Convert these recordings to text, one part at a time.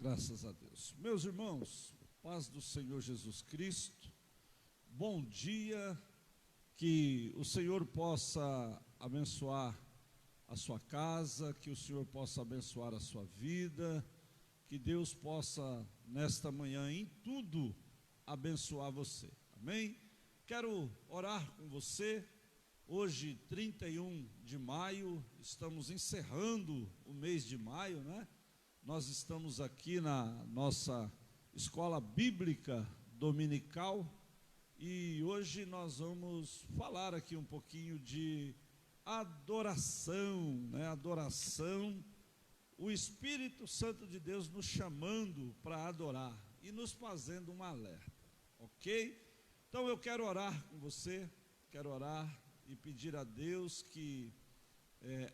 Graças a Deus. Meus irmãos, paz do Senhor Jesus Cristo, bom dia, que o Senhor possa abençoar a sua casa, que o Senhor possa abençoar a sua vida, que Deus possa, nesta manhã, em tudo, abençoar você. Amém? Quero orar com você. Hoje, 31 de maio, estamos encerrando o mês de maio, né? Nós estamos aqui na nossa escola bíblica dominical e hoje nós vamos falar aqui um pouquinho de adoração, né? Adoração, o Espírito Santo de Deus nos chamando para adorar e nos fazendo um alerta, ok? Então eu quero orar com você, quero orar e pedir a Deus que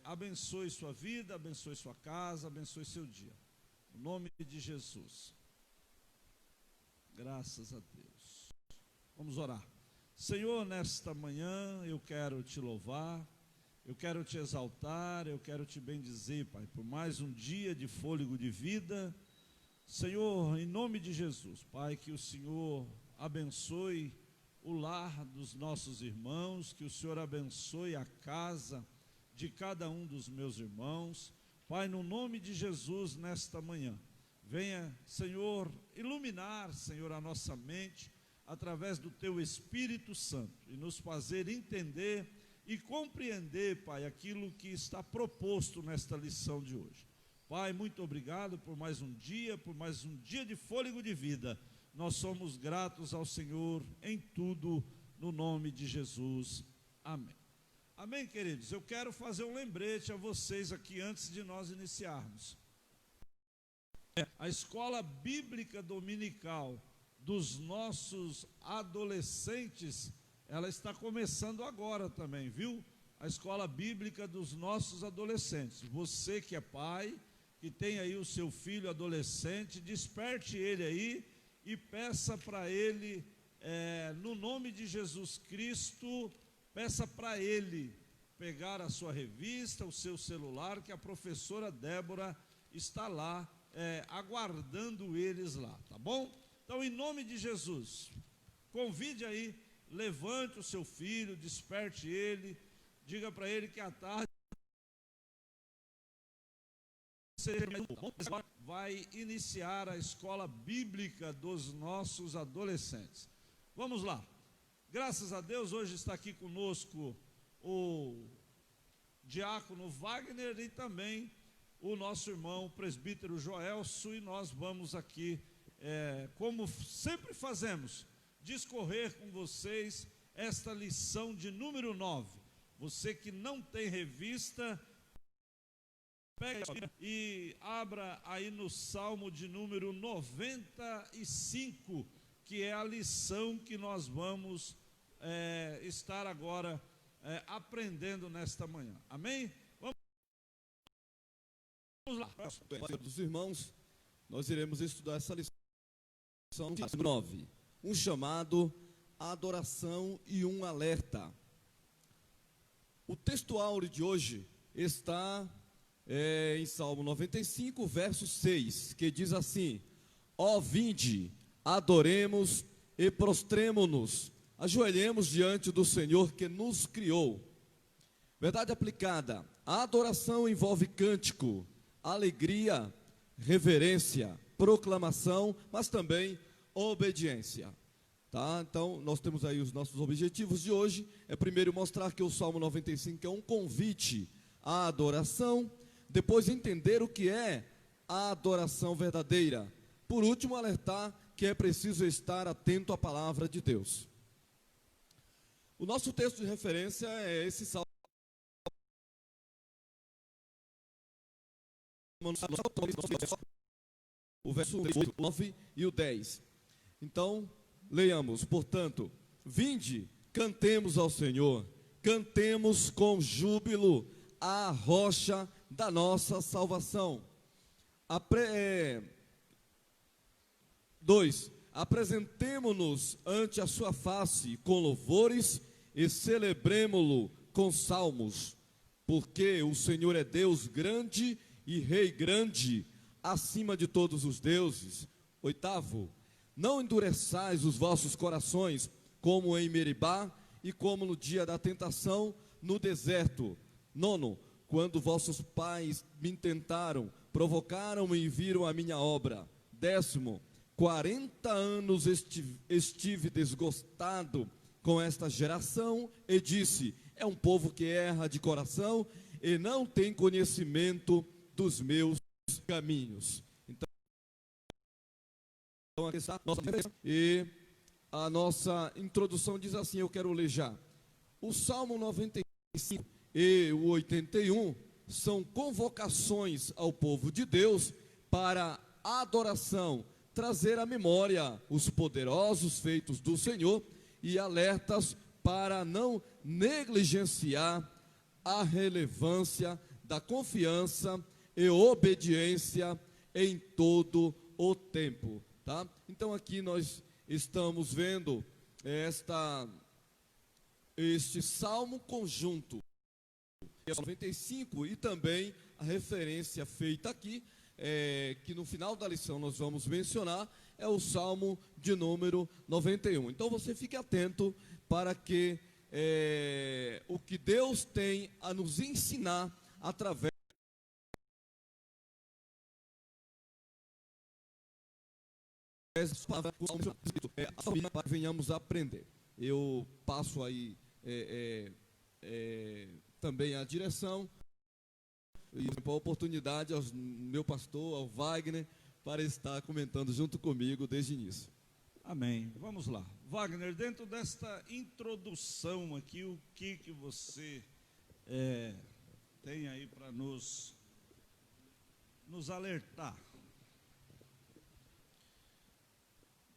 abençoe sua vida, abençoe sua casa, abençoe seu dia. No nome de Jesus. Graças a Deus. Vamos orar. Senhor, nesta manhã eu quero te louvar, eu quero te exaltar, eu quero te bendizer, Pai, por mais um dia de fôlego de vida. Senhor, em nome de Jesus, Pai, que o Senhor abençoe o lar dos nossos irmãos, que o Senhor abençoe a casa de cada um dos meus irmãos. Pai, no nome de Jesus, nesta manhã, venha, Senhor, iluminar, Senhor, a nossa mente, através do Teu Espírito Santo, e nos fazer entender e compreender, Pai, aquilo que está proposto nesta lição de hoje. Pai, muito obrigado por mais um dia de fôlego de vida. Nós somos gratos ao Senhor em tudo, no nome de Jesus. Amém. Amém, queridos? Eu quero fazer um lembrete a vocês aqui antes de nós iniciarmos. A escola bíblica dominical dos nossos adolescentes, ela está começando agora também, viu? A escola bíblica dos nossos adolescentes. Você que é pai, que tem aí o seu filho adolescente, desperte ele aí e peça para ele, no nome de Jesus Cristo, peça para ele pegar a sua revista, o seu celular, que a professora Débora está lá, aguardando eles lá, tá bom? Então, em nome de Jesus, convide aí, levante o seu filho, desperte ele, diga para ele que à tarde vai iniciar a escola bíblica dos nossos adolescentes. Vamos lá. Graças a Deus, hoje está aqui conosco o diácono Wagner e também o nosso irmão o presbítero Joelso, e nós vamos aqui, como sempre fazemos, discorrer com vocês esta lição de número 9. Você que não tem revista, pega e abra aí no Salmo de número 95, que é a lição que nós vamos estar agora aprendendo nesta manhã. Amém? Vamos lá. Dos irmãos, nós iremos estudar essa lição 9, um chamado, a adoração e um alerta. O texto áureo de hoje está em Salmo 95, verso 6, que diz assim: ó, vinde, adoremos e prostremo-nos, ajoelhemos diante do Senhor que nos criou. Verdade aplicada: a adoração envolve cântico, alegria, reverência, proclamação, mas também obediência. Tá? Então, nós temos aí os nossos objetivos de hoje. Primeiro mostrar que o Salmo 95 é um convite à adoração. Depois entender o que é a adoração verdadeira. Por último, alertar que é preciso estar atento à palavra de Deus. O nosso texto de referência é esse Salmo, o verso 9 e o 10. Então, leiamos. Portanto, vinde, cantemos ao Senhor, cantemos com júbilo à rocha da nossa salvação. 2. Apresentemo-nos ante a sua face com louvores e celebremo-lo com salmos, porque o Senhor é Deus grande e Rei grande, acima de todos os deuses. Oitavo, não endureçais os vossos corações, como em Meribá e como no dia da tentação no deserto. Nono, quando vossos pais me tentaram, provocaram-me e viram a minha obra. Décimo, 40 anos estive desgostado com esta geração e disse: é um povo que erra de coração e não tem conhecimento dos meus caminhos. Então aqui está a nossa referência. E a nossa introdução diz assim, eu quero ler já. O Salmo 95 e o 81 são convocações ao povo de Deus para a adoração, trazer à memória os poderosos feitos do Senhor e alertas para não negligenciar a relevância da confiança e obediência em todo o tempo, tá? Então aqui nós estamos vendo este salmo conjunto 95 e também a referência feita aqui, que no final da lição nós vamos mencionar, é o salmo de número 91. Então você fique atento para que o que Deus tem a nos ensinar através das palavras para que venhamos a aprender. Eu passo aí também a direção e a oportunidade ao meu pastor, ao Wagner, para estar comentando junto comigo desde o início. Amém. Vamos lá. Wagner, dentro desta introdução aqui, o que você tem aí para nos alertar?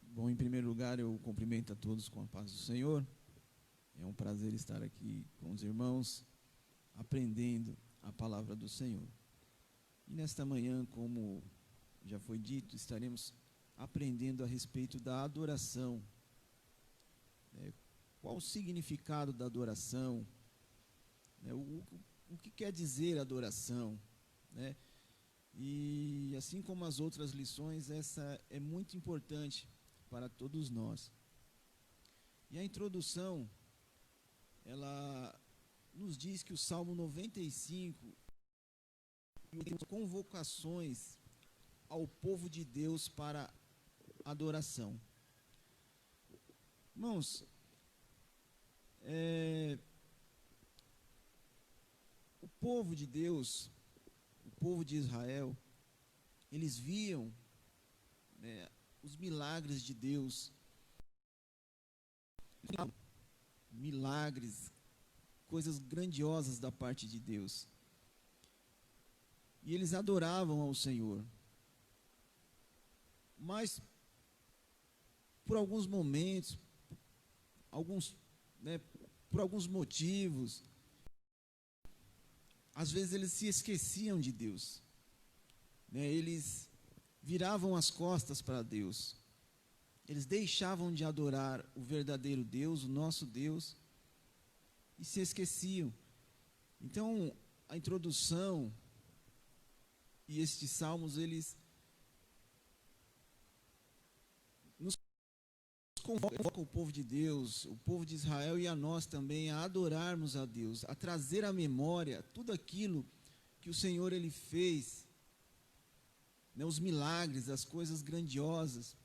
Bom, em primeiro lugar, eu cumprimento a todos com a paz do Senhor. É um prazer estar aqui com os irmãos, aprendendo a palavra do Senhor. E nesta manhã, como já foi dito, estaremos aprendendo a respeito da adoração. Qual o significado da adoração? O que quer dizer adoração? E assim como as outras lições, essa é muito importante para todos nós. E a introdução, ela nos diz que o Salmo 95 tem convocações ao povo de Deus para adoração. Irmãos, o povo de Deus, o povo de Israel, eles viam os milagres de Deus, milagres, coisas grandiosas da parte de Deus. E eles adoravam ao Senhor. Mas, por alguns momentos, por alguns motivos, às vezes eles se esqueciam de Deus. Eles viravam as costas para Deus. Eles deixavam de adorar o verdadeiro Deus, o nosso Deus, e se esqueciam. Então, a introdução e estes salmos, eles nos convocam o povo de Deus, o povo de Israel e a nós também a adorarmos a Deus, a trazer à memória tudo aquilo que o Senhor ele fez, os milagres, as coisas grandiosas.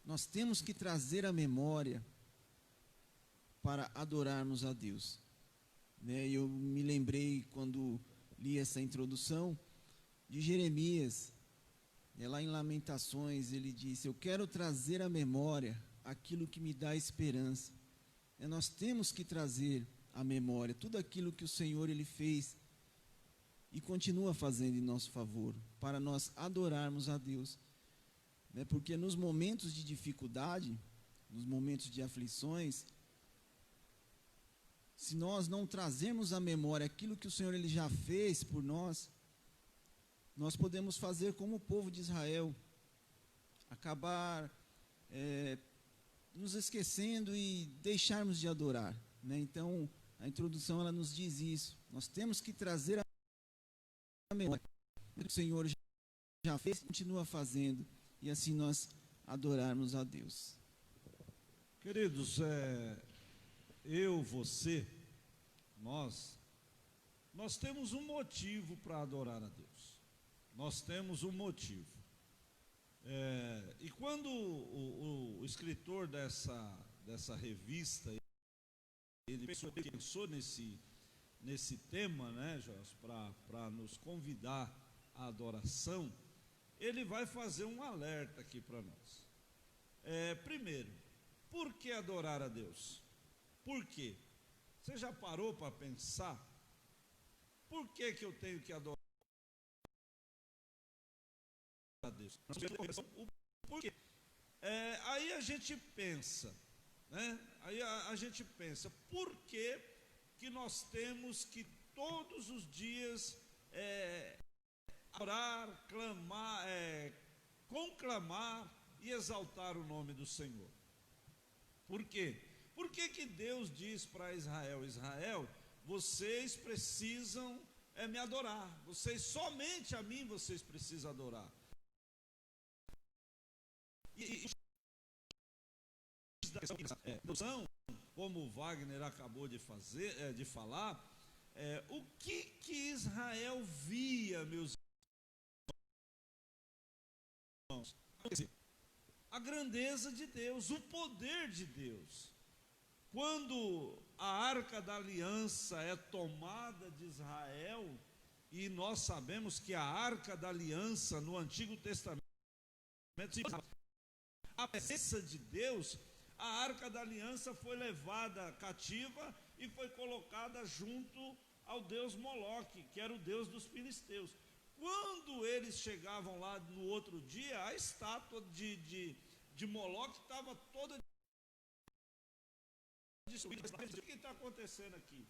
Nós temos que trazer à memória para adorarmos a Deus. Eu me lembrei, quando li essa introdução, de Jeremias. Lá em Lamentações, ele disse: eu quero trazer à memória aquilo que me dá esperança. Nós temos que trazer à memória tudo aquilo que o Senhor ele fez e continua fazendo em nosso favor, para nós adorarmos a Deus. Porque nos momentos de dificuldade, nos momentos de aflições, se nós não trazermos à memória aquilo que o Senhor ele já fez por nós, nós podemos fazer como o povo de Israel, acabar nos esquecendo e deixarmos de adorar. Então, a introdução ela nos diz isso. Nós temos que trazer a memória que o Senhor já fez, continua fazendo, e assim nós adorarmos a Deus. Queridos, eu, você, nós temos um motivo para adorar a Deus. Nós temos um motivo. E quando o escritor dessa revista, ele pensou nesse tema, né, Jorge, para nos convidar à adoração, ele vai fazer um alerta aqui para nós. Primeiro, por que adorar a Deus? Por quê? Você já parou para pensar? Por que eu tenho que adorar a Deus? Por quê? Aí a gente pensa, né? Aí a gente pensa, por que nós temos que todos os dias orar, clamar, conclamar e exaltar o nome do Senhor? Por quê? Por que Deus diz para Israel: Israel, vocês precisam me adorar, somente a mim vocês precisam adorar? Como o Wagner acabou de falar, o que Israel via, meus irmãos? A grandeza de Deus, o poder de Deus. Quando a arca da aliança é tomada de Israel, e nós sabemos que a arca da aliança no Antigo Testamento, a presença de Deus, a arca da aliança foi levada cativa e foi colocada junto ao deus Moloque, que era o deus dos filisteus. Quando eles chegavam lá no outro dia, a estátua de Moloque estava toda destruída. O que está acontecendo aqui?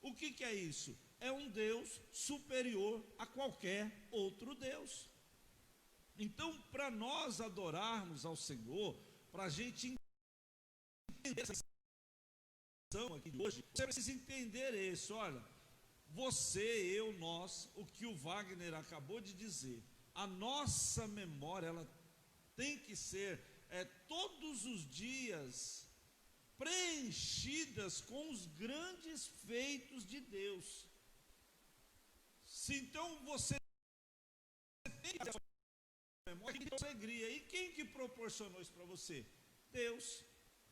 O que é isso? É um Deus superior a qualquer outro Deus. Então, para nós adorarmos ao Senhor, para a gente entender essa lição aqui de hoje, você precisa entender isso. Olha, você, eu, nós, o que o Wagner acabou de dizer, a nossa memória, ela tem que ser todos os dias preenchidas com os grandes feitos de Deus. Se então você tem a sua memória, tem alegria. E quem que proporcionou isso para você? Deus.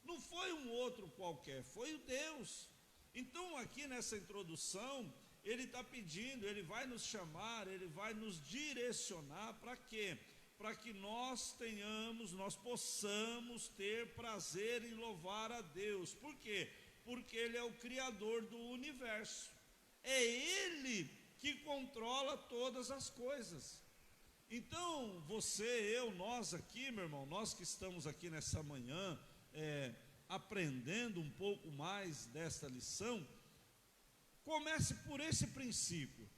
Não foi um outro qualquer, foi o Deus. Então aqui nessa introdução, ele está pedindo, ele vai nos chamar, ele vai nos direcionar para quê? Para que nós possamos ter prazer em louvar a Deus. Por quê? Porque Ele é o Criador do universo. É Ele que controla todas as coisas. Então, você, eu, nós aqui, meu irmão, nós que estamos aqui nessa manhã, aprendendo um pouco mais desta lição, comece por esse princípio.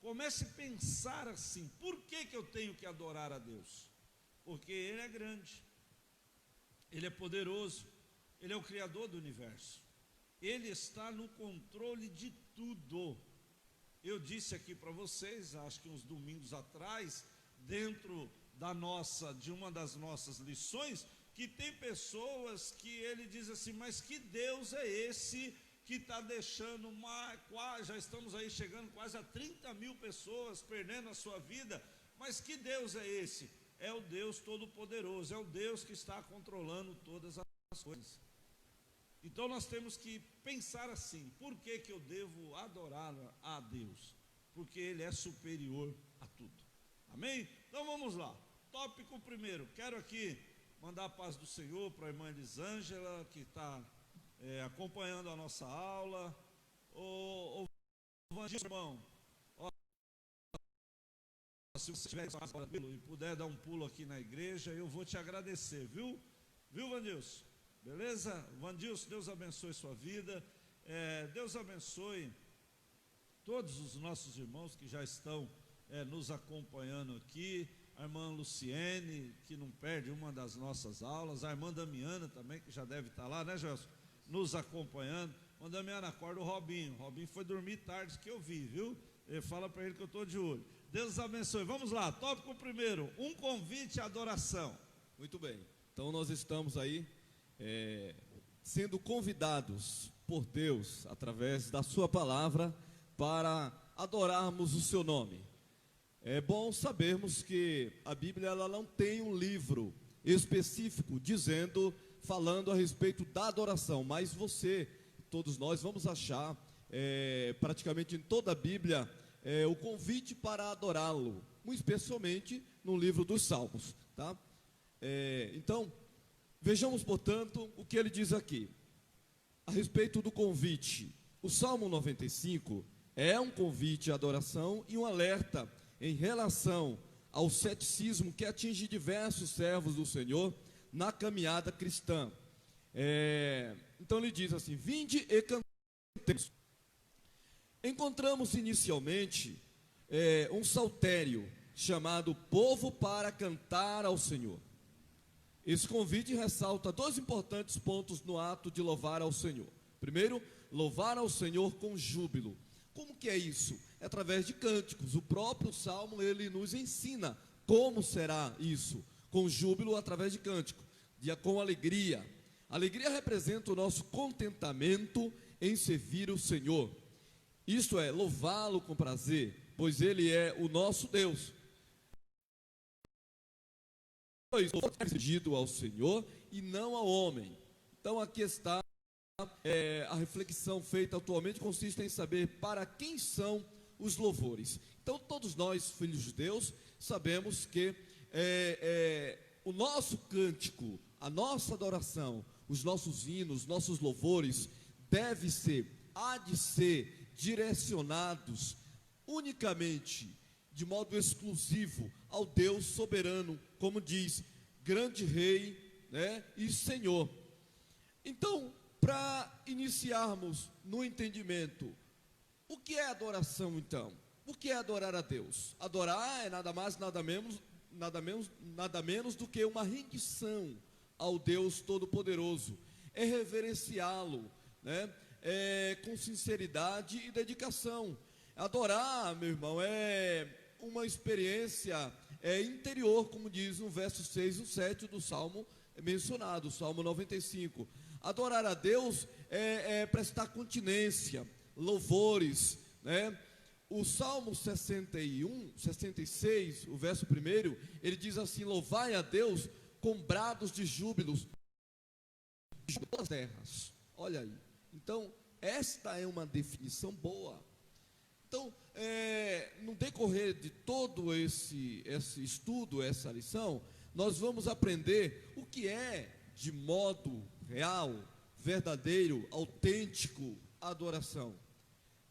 Comece a pensar assim: por que eu tenho que adorar a Deus? Porque Ele é grande, Ele é poderoso, Ele é o Criador do universo, Ele está no controle de tudo. Eu disse aqui para vocês, acho que uns domingos atrás, dentro de uma das nossas lições, que tem pessoas que ele diz assim: mas que Deus é esse que está deixando já estamos aí chegando quase a 30 mil pessoas perdendo a sua vida? Mas que Deus é esse? É o Deus Todo-Poderoso, é o Deus que está controlando todas as coisas. Então nós temos que pensar assim: por que eu devo adorar a Deus? Porque Ele é superior a tudo. Amém? Então vamos lá. Tópico primeiro, quero aqui mandar a paz do Senhor para a irmã Elisângela, que está acompanhando a nossa aula. O Vandilson, irmão, se você estiver e puder dar um pulo aqui na igreja, eu vou te agradecer, viu? Viu, Vandilson? Beleza? Vandilson, Deus abençoe sua vida. Deus abençoe todos os nossos irmãos que já estão nos acompanhando aqui. A irmã Luciene, que não perde uma das nossas aulas. A irmã Damiana também, que já deve estar lá, né, Gelson? Nos acompanhando. Irmã Damiana, acorda o Robinho. O Robinho foi dormir tarde, que eu vi, viu? Fala para ele que eu estou de olho. Deus abençoe. Vamos lá, tópico primeiro, um convite à adoração. Muito bem, então nós estamos aí sendo convidados por Deus, através da sua palavra, para adorarmos o seu nome. É bom sabermos que a Bíblia ela não tem um livro específico falando a respeito da adoração, mas todos nós vamos achar praticamente em toda a Bíblia o convite para adorá-lo, muito especialmente no livro dos Salmos, tá? Então, vejamos, portanto, o que ele diz aqui a respeito do convite. O Salmo 95 é um convite à adoração e um alerta em relação ao ceticismo que atinge diversos servos do Senhor na caminhada cristã. Então ele diz assim: vinde e cantemos. Encontramos inicialmente um saltério chamado Povo para Cantar ao Senhor. Esse convite ressalta dois importantes pontos no ato de louvar ao Senhor. Primeiro, louvar ao Senhor com júbilo. Como que é isso? É através de cânticos. O próprio Salmo, ele nos ensina como será isso, com júbilo através de cântico, com alegria. Alegria representa o nosso contentamento em servir o Senhor. Isto é, louvá-lo com prazer, pois Ele é o nosso Deus. Pois é dirigido ao Senhor e não ao homem. Então aqui está a reflexão feita atualmente, consiste em saber para quem são os louvores. Então todos nós, filhos de Deus, sabemos que o nosso cântico, a nossa adoração, os nossos hinos, nossos louvores, há de ser direcionados unicamente, de modo exclusivo, ao Deus soberano, como diz, grande Rei, né, e Senhor. Então, para iniciarmos no entendimento, o que é adoração então? O que é adorar a Deus? Adorar é nada mais, nada menos do que uma rendição ao Deus Todo-Poderoso, é reverenciá-lo, né, com sinceridade e dedicação. Adorar, meu irmão, é uma experiência interior, como diz no verso 6 e 7 do Salmo mencionado, Salmo 95. Adorar a Deus é prestar continência, louvores, né? O Salmo 66, o verso 1, ele diz assim: louvai a Deus com brados de júbilos das terras. Olha aí. Então, esta é uma definição boa. Então, no decorrer de todo esse estudo, essa lição, nós vamos aprender o que é, de modo real, verdadeiro, autêntico, adoração.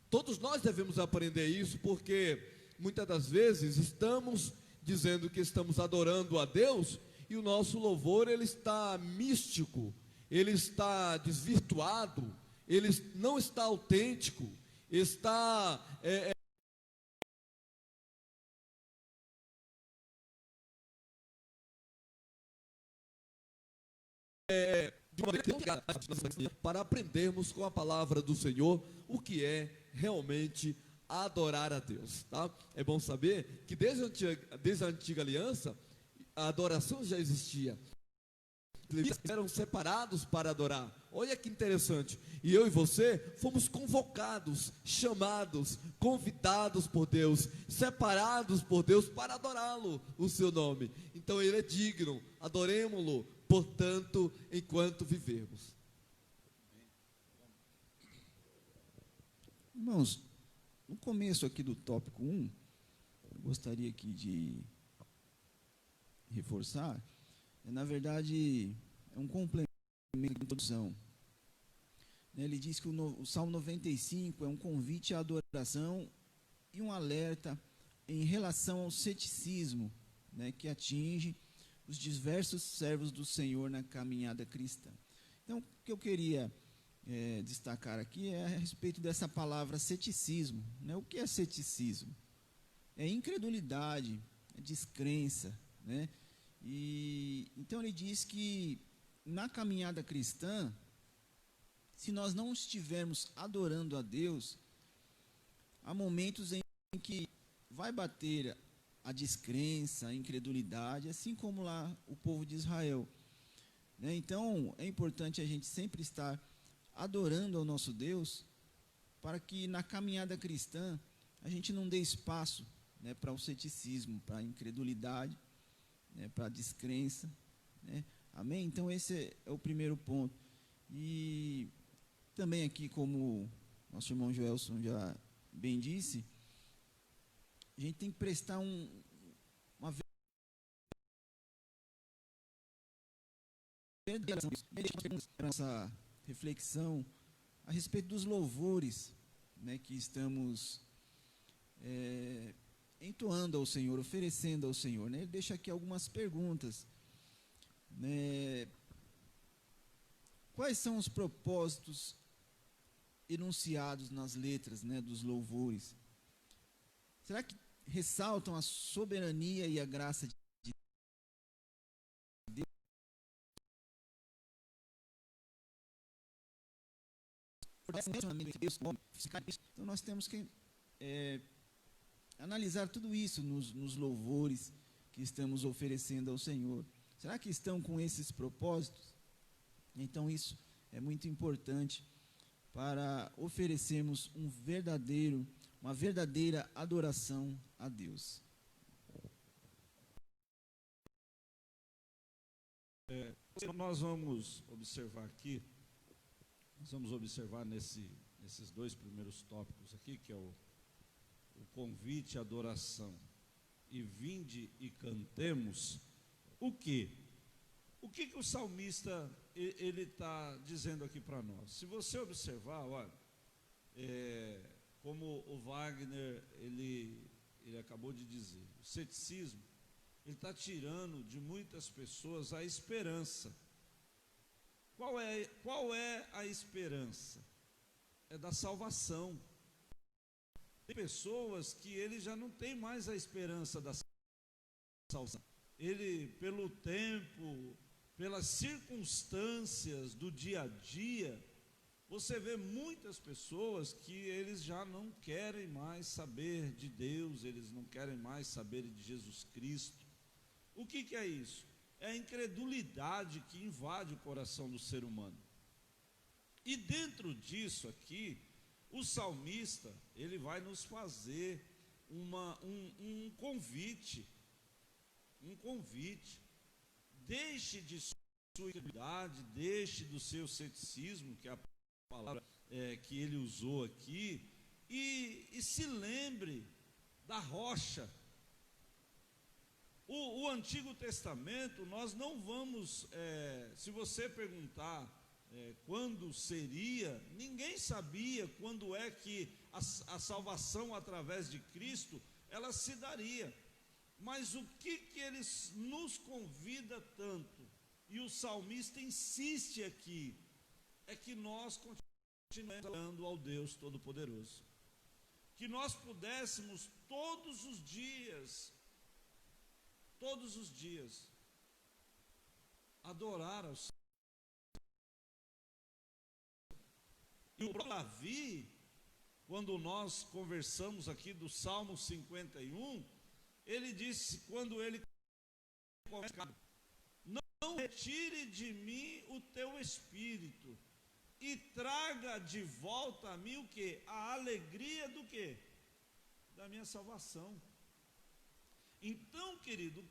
Todos nós devemos aprender isso, porque muitas das vezes estamos dizendo que estamos adorando a Deus e o nosso louvor ele está místico, ele está desvirtuado, ele não está autêntico, está de uma maneira para aprendermos com a palavra do Senhor o que é realmente adorar a Deus, tá? É bom saber que desde a antiga aliança a adoração já existia. Eles eram separados para adorar. Olha que interessante. E eu e você fomos convocados, chamados, convidados por Deus, separados por Deus para adorá-lo, o seu nome. Então ele é digno, adoremo-lo, portanto, enquanto vivermos. Irmãos, no começo aqui do tópico 1, eu gostaria aqui de reforçar, na verdade, é um complemento de introdução. Ele diz que o Salmo 95 é um convite à adoração e um alerta em relação ao ceticismo, né, que atinge os diversos servos do Senhor na caminhada cristã. Então, o que eu queria destacar aqui é a respeito dessa palavra ceticismo, né? O que é ceticismo? É incredulidade, é descrença, né? E então ele diz que na caminhada cristã, se nós não estivermos adorando a Deus, há momentos em que vai bater a descrença, a incredulidade, assim como lá o povo de Israel, né? Então, é importante a gente sempre estar adorando ao nosso Deus, para que na caminhada cristã a gente não dê espaço, né, para o ceticismo, para a incredulidade, né, para a descrença, né? Amém? Então, esse é o primeiro ponto. E também aqui, como nosso irmão Joelson já bem disse, a gente tem que prestar uma verdadeira essa reflexão a respeito dos louvores, né, que estamos entoando ao Senhor, oferecendo ao Senhor, né? Ele deixa aqui algumas perguntas, né? Quais são os propósitos enunciados nas letras, né, dos louvores? Será que ressaltam a soberania e a graça de Deus? Então nós temos que analisar tudo isso nos louvores que estamos oferecendo ao Senhor. Será que estão com esses propósitos? Então isso é muito importante para oferecermos uma verdadeira adoração a Deus. Nós vamos observar aqui, nesses dois primeiros tópicos aqui, que é o convite à adoração e vinde e cantemos, o quê? O que o salmista ele está dizendo aqui para nós? Se você observar, olha, como o Wagner ele acabou de dizer, o ceticismo ele está tirando de muitas pessoas a esperança. Qual é a esperança? É da salvação. Tem pessoas que ele já não tem mais a esperança da salvação. Ele, pelo tempo, pelas circunstâncias do dia a dia, você vê muitas pessoas que eles já não querem mais saber de Deus, eles não querem mais saber de Jesus Cristo. O que é isso? É a incredulidade que invade o coração do ser humano. E dentro disso aqui, o salmista, ele vai nos fazer um convite. Deixe de sua incredulidade, deixe do seu ceticismo, que é a palavra que ele usou aqui, e se lembre da rocha. O Antigo Testamento, nós não vamos, se você perguntar quando seria, ninguém sabia quando é que a salvação através de Cristo, ela se daria. Mas o que ele nos convida tanto, e o salmista insiste aqui, é que nós continuemos adorando ao Deus Todo-Poderoso, que nós pudéssemos todos os dias, adorar ao Senhor. E o próprio Davi, quando nós conversamos aqui do Salmo 51, ele disse, quando ele começa, não retire de mim o teu espírito, e traga de volta a mim o quê? A alegria do quê? Da minha salvação. Então, querido, o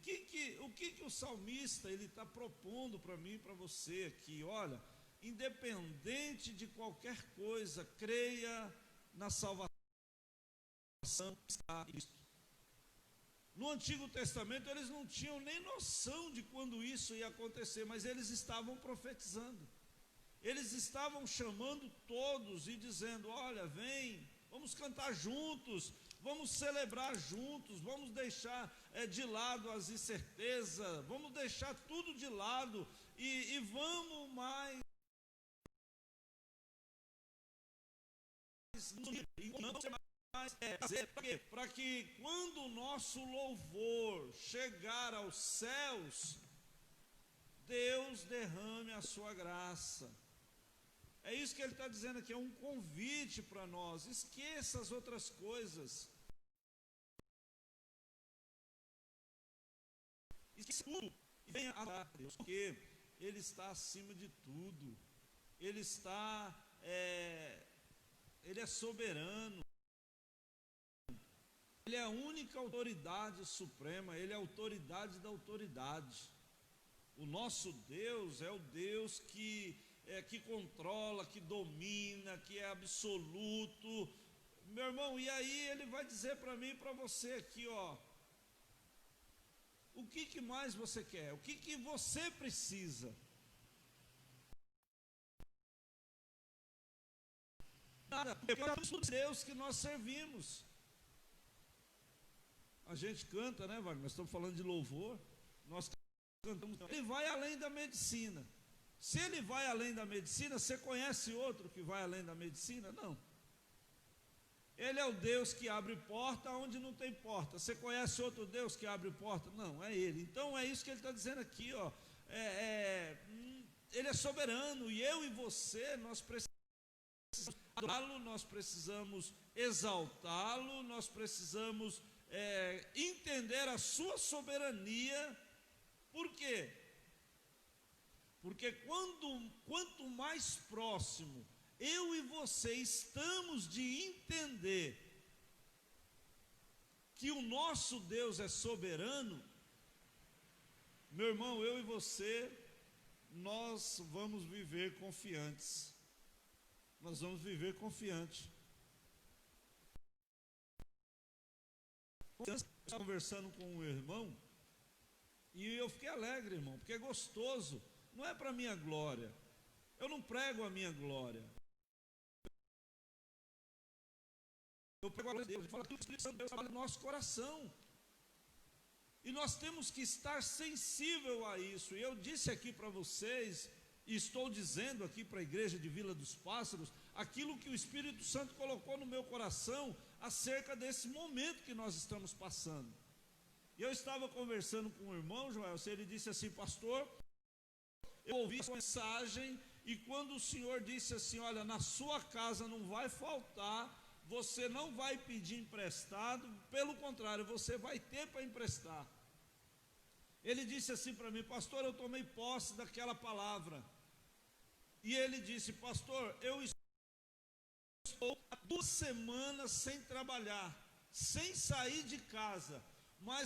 que o salmista ele está propondo para mim e para você aqui? Olha, independente de qualquer coisa, creia na salvação que está em Cristo. No Antigo Testamento eles não tinham nem noção de quando isso ia acontecer, mas eles estavam profetizando. Eles estavam chamando todos e dizendo, olha, vem, vamos cantar juntos, vamos celebrar juntos, vamos deixar de lado as incertezas, vamos deixar tudo de lado e vamos mais para que quando o nosso louvor chegar aos céus, Deus derrame a sua graça. É isso que ele está dizendo aqui, é um convite para nós. Esqueça as outras coisas. tudo e venha adorar a Deus, porque Ele está acima de tudo. Ele é soberano. Ele é a única autoridade suprema, Ele é a autoridade da autoridade. O nosso Deus é o Deus que controla, que domina, que é absoluto. Meu irmão, e aí Ele vai dizer para mim e para você aqui, ó, o que mais você quer? O que você precisa? Nada, porque é o Deus que nós servimos. A gente canta, né, Wagner? Nós estamos falando de louvor. Nós cantamos. Ele vai além da medicina. Se ele vai além da medicina, você conhece outro que vai além da medicina? Não. Ele é o Deus que abre porta onde não tem porta. Você conhece outro Deus que abre porta? Não, é Ele. Então é isso que Ele está dizendo aqui, ó. Ele é soberano e eu e você, nós precisamos adorá-lo, nós precisamos exaltá-lo, nós precisamos entender a sua soberania. Por quê? Porque quanto mais próximo eu e você estamos de entender que o nosso Deus é soberano, meu irmão, eu e você, nós vamos viver confiantes. Nós vamos viver confiantes. Eu estava conversando com um irmão e eu fiquei alegre, irmão, porque é gostoso. Não é para a minha glória. Eu não prego a minha glória. Eu prego a glória de Deus. Eu falo que o Espírito Santo de Deus trabalha no nosso coração. E nós temos que estar sensível a isso. E eu disse aqui para vocês, e estou dizendo aqui para a igreja de Vila dos Pássaros, aquilo que o Espírito Santo colocou no meu coração acerca desse momento que nós estamos passando. E eu estava conversando com um irmão, Joel, ele disse assim: pastor, eu ouvi essa mensagem e quando o senhor disse assim, olha, na sua casa não vai faltar, você não vai pedir emprestado, pelo contrário, você vai ter para emprestar. Ele disse assim para mim: pastor, eu tomei posse daquela palavra. E ele disse: pastor, eu estou há 2 semanas sem trabalhar, sem sair de casa, mas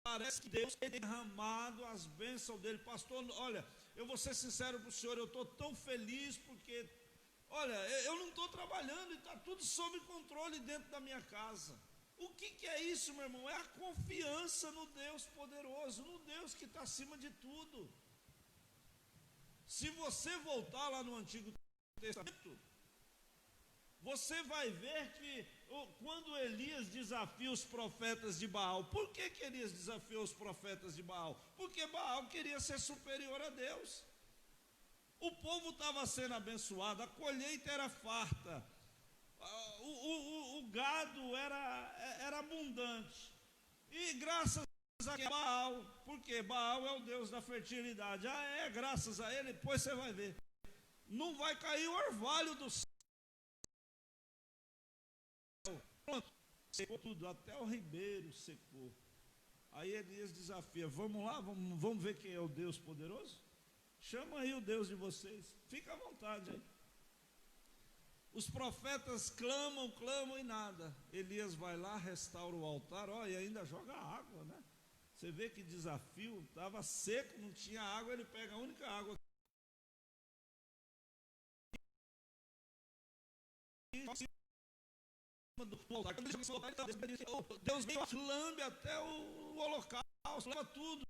parece que Deus tem derramado as bênçãos dele. Pastor, olha, eu vou ser sincero para o senhor, eu estou tão feliz porque, olha, eu não estou trabalhando e está tudo sob controle dentro da minha casa. O que é isso, meu irmão? É a confiança no Deus poderoso, no Deus que está acima de tudo. Se você voltar lá no Antigo Testamento, você vai ver que quando Elias desafia os profetas de Baal, por que Elias desafiou os profetas de Baal? Porque Baal queria ser superior a Deus. O povo estava sendo abençoado, a colheita era farta, o gado era abundante, e graças a Baal, porque Baal é o Deus da fertilidade, graças a ele, depois você vai ver, não vai cair o orvalho do céu. Pronto, secou tudo, até o ribeiro secou. Aí Elias desafia: vamos lá, vamos ver quem é o Deus poderoso? Chama aí o Deus de vocês, fica à vontade aí. Os profetas clamam e nada. Elias vai lá, restaura o altar, e ainda joga água, né? Você vê que desafio, estava seco, não tinha água, ele pega a única água. Deus lambe até o holocausto, leva tudo.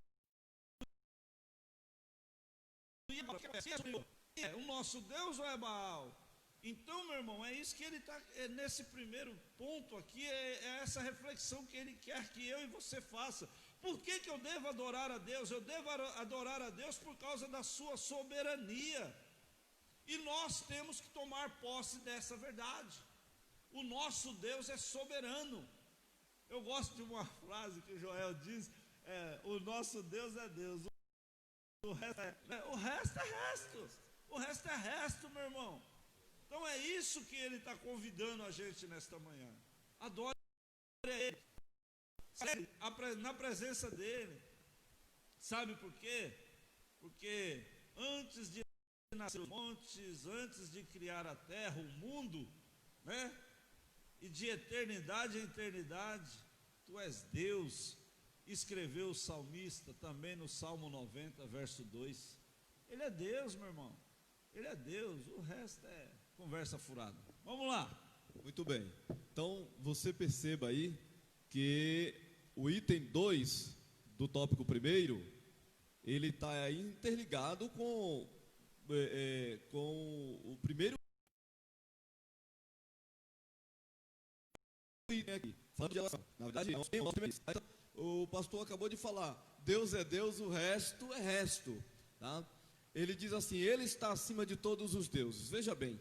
O nosso Deus ou é Baal? Então, meu irmão, é isso que ele está, nesse primeiro ponto aqui, é essa reflexão que ele quer que eu e você faça. Por que eu devo adorar a Deus? Eu devo adorar a Deus por causa da sua soberania. E nós temos que tomar posse dessa verdade. O nosso Deus é soberano. Eu gosto de uma frase que o Joel diz: o nosso Deus é Deus, o resto é resto. O resto é resto, meu irmão. Então é isso que ele está convidando a gente nesta manhã. Adore a Ele. na presença dele. Sabe por quê? Porque antes de nascer os montes, antes de criar a terra, o mundo, né? E de eternidade em eternidade, tu és Deus. Escreveu o salmista também no Salmo 90, verso 2. Ele é Deus, meu irmão. Ele é Deus, o resto é conversa furada. Vamos lá. Muito bem. Então, você perceba aí que o item 2 do tópico primeiro, ele está interligado com o primeiro item aqui. Falando de relação. Na verdade, o pastor acabou de falar, Deus é Deus, o resto é resto. Tá? Ele diz assim, ele está acima de todos os deuses. Veja bem,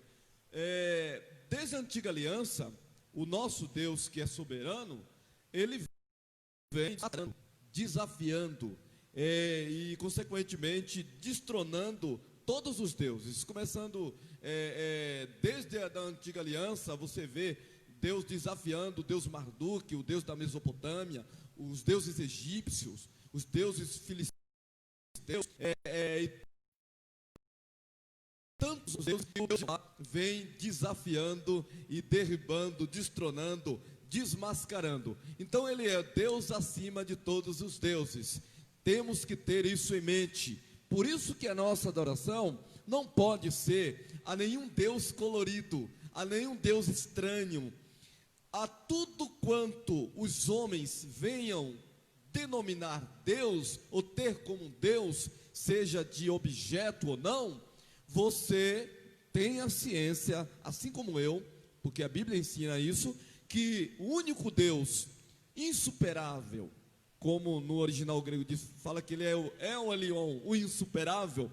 desde a antiga aliança, o nosso Deus que é soberano, ele vem desafiando e consequentemente destronando todos os deuses, começando desde a da antiga aliança. Você vê Deus desafiando o Deus Marduk, o Deus da Mesopotâmia, os deuses egípcios, os deuses filisteus, tantos deuses que Deus vem desafiando e derribando, destronando, desmascarando. Então ele é Deus acima de todos os deuses. Temos que ter isso em mente. Por isso que a nossa adoração não pode ser a nenhum Deus colorido, a nenhum Deus estranho, a tudo quanto os homens venham denominar Deus, ou ter como Deus, seja de objeto ou não. Você tem a ciência, assim como eu, porque a Bíblia ensina isso, que o único Deus insuperável, como no original grego diz, fala que ele é o El Elyon, o insuperável.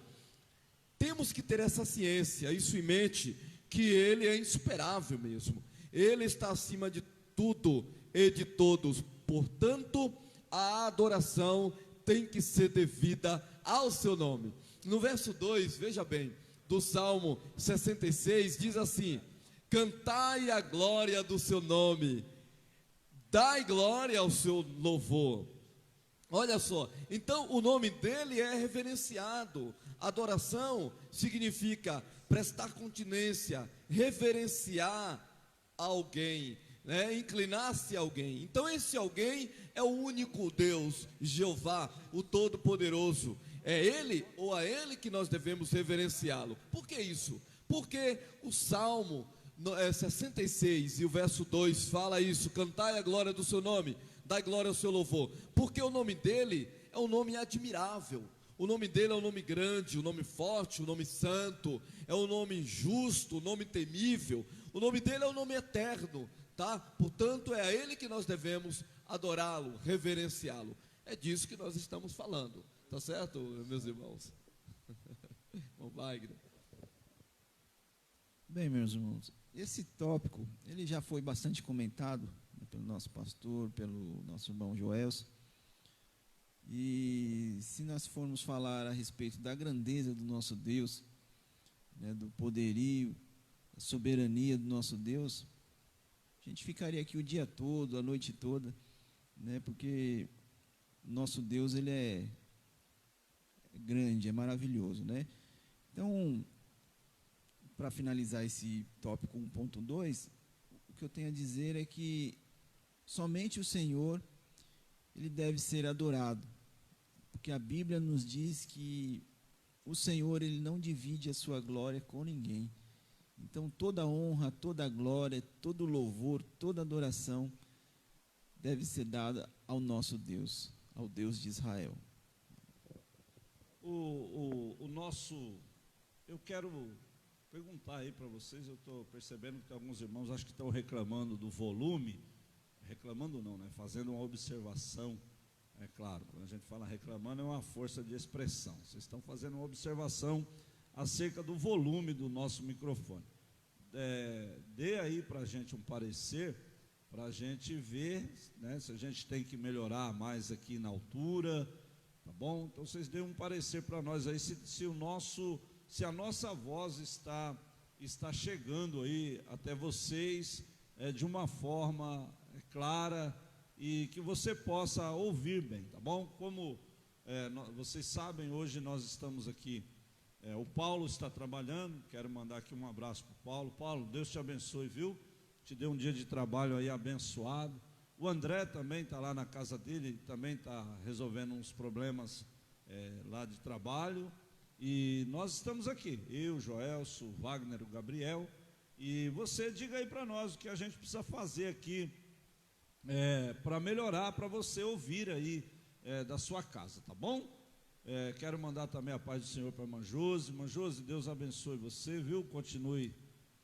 Temos que ter essa ciência, isso em mente, que ele é insuperável mesmo. Ele está acima de tudo e de todos. Portanto, a adoração tem que ser devida ao seu nome. No verso 2, veja bem, do Salmo 66, diz assim: cantai a glória do seu nome, dai glória ao seu louvor. Olha só, então o nome dele é reverenciado. Adoração significa prestar continência, reverenciar alguém, inclinar-se a alguém. Então esse alguém é o único Deus, Jeová, o Todo-Poderoso. É ele ou a ele que nós devemos reverenciá-lo. Por que isso? Porque o Salmo 66 e o verso 2 fala isso: cantai a glória do seu nome, dai glória ao seu louvor. Porque o nome dele é um nome admirável, o nome dele é um nome grande, um nome forte, um nome santo, é um nome justo, um nome temível. O nome dele é um nome eterno, tá? Portanto, é a ele que nós devemos adorá-lo, reverenciá-lo. É disso que nós estamos falando, tá certo, meus irmãos? Bom, Wagner. Bem, meus irmãos, esse tópico, ele já foi bastante comentado, né, pelo nosso pastor, pelo nosso irmão Joelson. E se nós formos falar a respeito da grandeza do nosso Deus, né, do poderio, da soberania do nosso Deus, a gente ficaria aqui o dia todo, a noite toda, né, porque nosso Deus, ele é grande, é maravilhoso, né? Então, para finalizar esse tópico 1.2, o que eu tenho a dizer é que somente o Senhor, ele deve ser adorado, porque a Bíblia nos diz que o Senhor, ele não divide a sua glória com ninguém. Então toda honra, toda glória, todo louvor, toda adoração deve ser dada ao nosso Deus, ao Deus de Israel. Eu quero perguntar aí para vocês. Eu estou percebendo que alguns irmãos acho que estão reclamando do volume. Reclamando não, né? Fazendo uma observação. É claro, quando a gente fala reclamando, é uma força de expressão. Vocês estão fazendo uma observação acerca do volume do nosso microfone. Dê aí para a gente um parecer, para a gente ver, né, se a gente tem que melhorar mais aqui na altura, tá bom? Então vocês dêem um parecer para nós aí, se a nossa voz está chegando aí até vocês de uma forma clara, e que você possa ouvir bem, tá bom? Como vocês sabem, hoje nós estamos aqui, o Paulo está trabalhando, quero mandar aqui um abraço para o Paulo. Paulo, Deus te abençoe, viu? Te dê um dia de trabalho aí abençoado. O André também está lá na casa dele, também está resolvendo uns problemas lá de trabalho. E nós estamos aqui, eu, Joelso, o Wagner, o Gabriel. E você diga aí para nós o que a gente precisa fazer aqui para melhorar, para você ouvir aí da sua casa, tá bom? Quero mandar também a paz do Senhor para a irmã Josi. Irmã Josi, Deus abençoe você, viu? Continue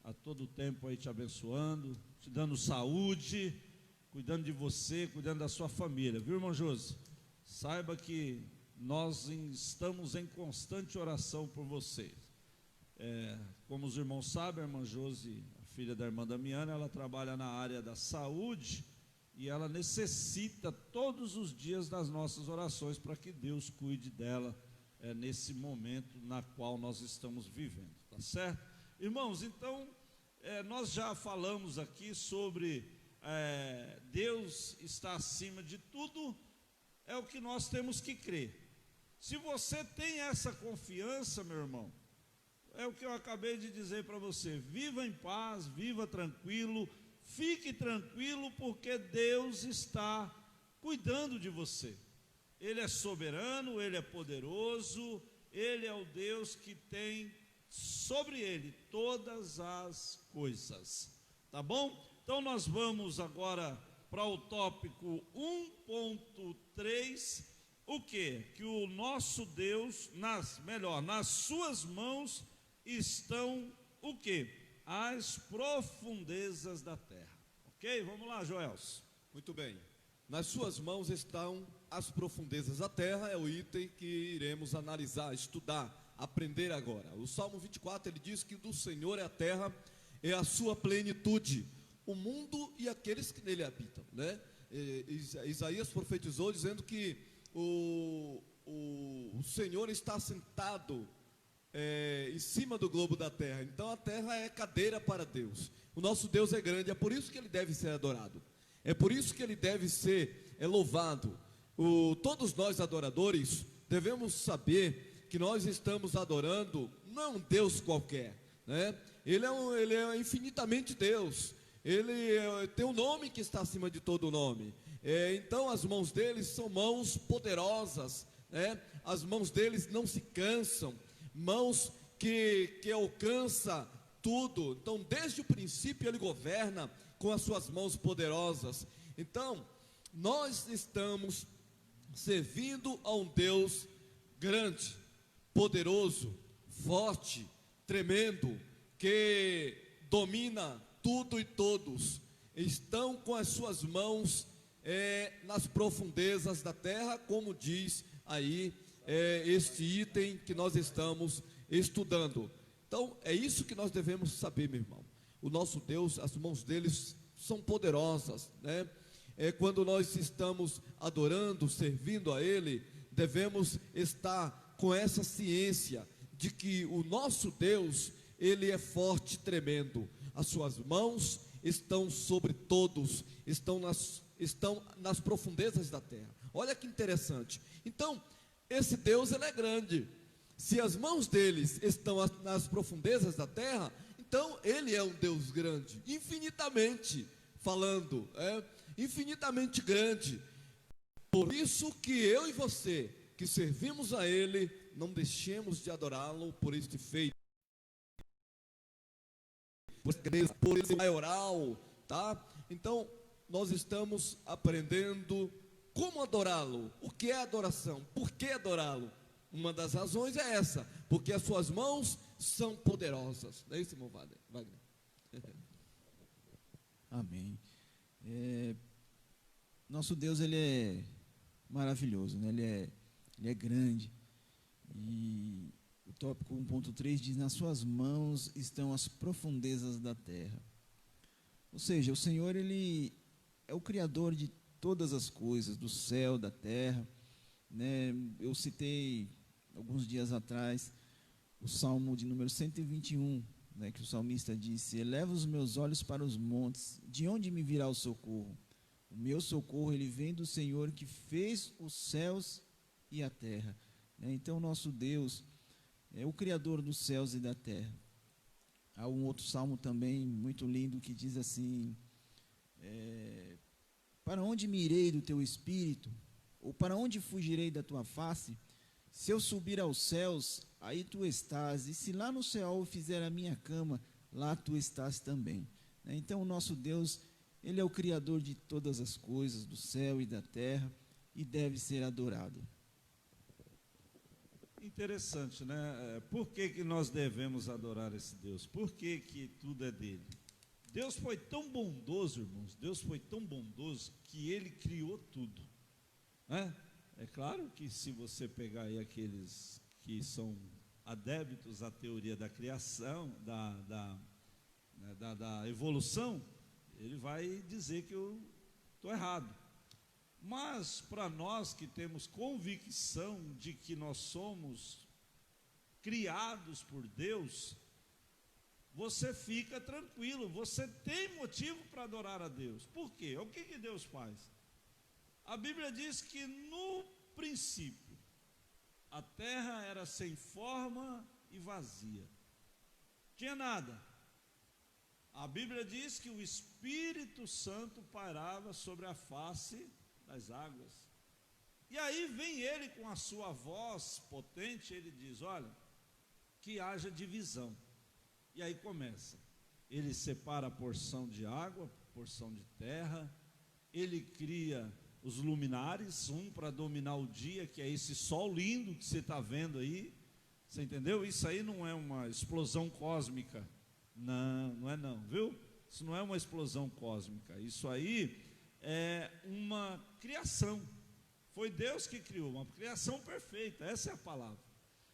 a todo tempo aí te abençoando, te dando saúde, cuidando de você, cuidando da sua família, viu, irmã Josi? Saiba que nós estamos em constante oração por vocês. Como os irmãos sabem, a irmã Josi, a filha da irmã Damiana, ela trabalha na área da saúde e ela necessita todos os dias das nossas orações para que Deus cuide dela nesse momento na qual nós estamos vivendo, tá certo? Irmãos, então, nós já falamos aqui sobre Deus está acima de tudo, é o que nós temos que crer. Se você tem essa confiança, meu irmão, é o que eu acabei de dizer para você, viva em paz, viva tranquilo, fique tranquilo, porque Deus está cuidando de você. Ele é soberano, Ele é poderoso, Ele é o Deus que tem sobre Ele todas as coisas, tá bom? Então nós vamos agora para o tópico 1.3, o quê? Que o nosso Deus, nas suas mãos estão o quê? As profundezas da terra, ok? Vamos lá, Joelso. Muito bem. Nas suas mãos estão as profundezas da terra, é o item que iremos analisar, estudar, aprender agora. O Salmo 24, ele diz que do Senhor é a terra, é a sua plenitude, o mundo e aqueles que nele habitam, né? Isaías profetizou dizendo que o Senhor está sentado em cima do globo da terra. Então a terra é cadeira para Deus. O nosso Deus é grande, é por isso que ele deve ser adorado, é por isso que ele deve ser louvado. Todos nós adoradores devemos saber que nós estamos adorando não um Deus qualquer, né? Ele é infinitamente Deus. Ele tem um nome que está acima de todo nome. Então as mãos deles são mãos poderosas, né? As mãos deles não se cansam, mãos que alcança tudo. Então desde o princípio ele governa com as suas mãos poderosas. Então nós estamos servindo a um Deus grande, poderoso, forte, tremendo, que domina tudo e todos. Estão com as suas mãos nas profundezas da terra, como diz aí este item que nós estamos estudando. Então é isso que nós devemos saber, meu irmão. O nosso Deus, as mãos deles são poderosas, né? Quando nós estamos adorando, servindo a Ele, devemos estar com essa ciência de que o nosso Deus, Ele é forte e tremendo. As suas mãos estão sobre todos, estão nas profundezas da terra. Olha que interessante. Então, esse Deus, ele é grande. Se as mãos deles estão nas profundezas da terra, então ele é um Deus grande, infinitamente falando, infinitamente grande. Por isso que eu e você, que servimos a Ele, não deixemos de adorá-lo por este feito, por esse maioral, tá? Então nós estamos aprendendo como adorá-lo. O que é adoração? Por que adorá-lo? Uma das razões é essa, porque as suas mãos são poderosas. Não é isso, irmão Wagner? Amém. Nosso Deus, ele é maravilhoso, né? Ele é grande. E o tópico 1.3 diz: nas suas mãos estão as profundezas da terra. Ou seja, o Senhor, ele é o Criador de todas as coisas, do céu, da terra, né? Eu citei alguns dias atrás o Salmo de número 121, né, que o salmista disse: eleva os meus olhos para os montes, de onde me virá o socorro? O meu socorro, ele vem do Senhor que fez os céus e a terra. Então, nosso Deus é o Criador dos céus e da terra. Há um outro salmo também muito lindo que diz assim: para onde me irei do teu espírito? Ou para onde fugirei da tua face? Se eu subir aos céus, aí tu estás, e se lá no céu eu fizer a minha cama, lá tu estás também. Então, o nosso Deus, ele é o Criador de todas as coisas, do céu e da terra, e deve ser adorado. Interessante, né? Por que nós devemos adorar esse Deus? Por que tudo é dele? Deus foi tão bondoso, irmãos, Deus foi tão bondoso que ele criou tudo, né? É claro que se você pegar aí aqueles que são adeptos à teoria da criação, da evolução, ele vai dizer que eu estou errado. Mas para nós que temos convicção de que nós somos criados por Deus, você fica tranquilo, você tem motivo para adorar a Deus. Por quê? O que Deus faz? A Bíblia diz que no princípio a terra era sem forma e vazia, tinha nada. A Bíblia diz que o Espírito Santo pairava sobre a face das águas. E aí vem ele com a sua voz potente, ele diz: olha, que haja divisão. E aí começa, ele separa a porção de água, porção de terra, ele cria os luminares, um para dominar o dia, que é esse sol lindo que você está vendo aí, você entendeu? Isso aí não é uma explosão cósmica, não é não, viu? Isso não é uma explosão cósmica, isso aí é uma criação, foi Deus que criou, uma criação perfeita, essa é a palavra.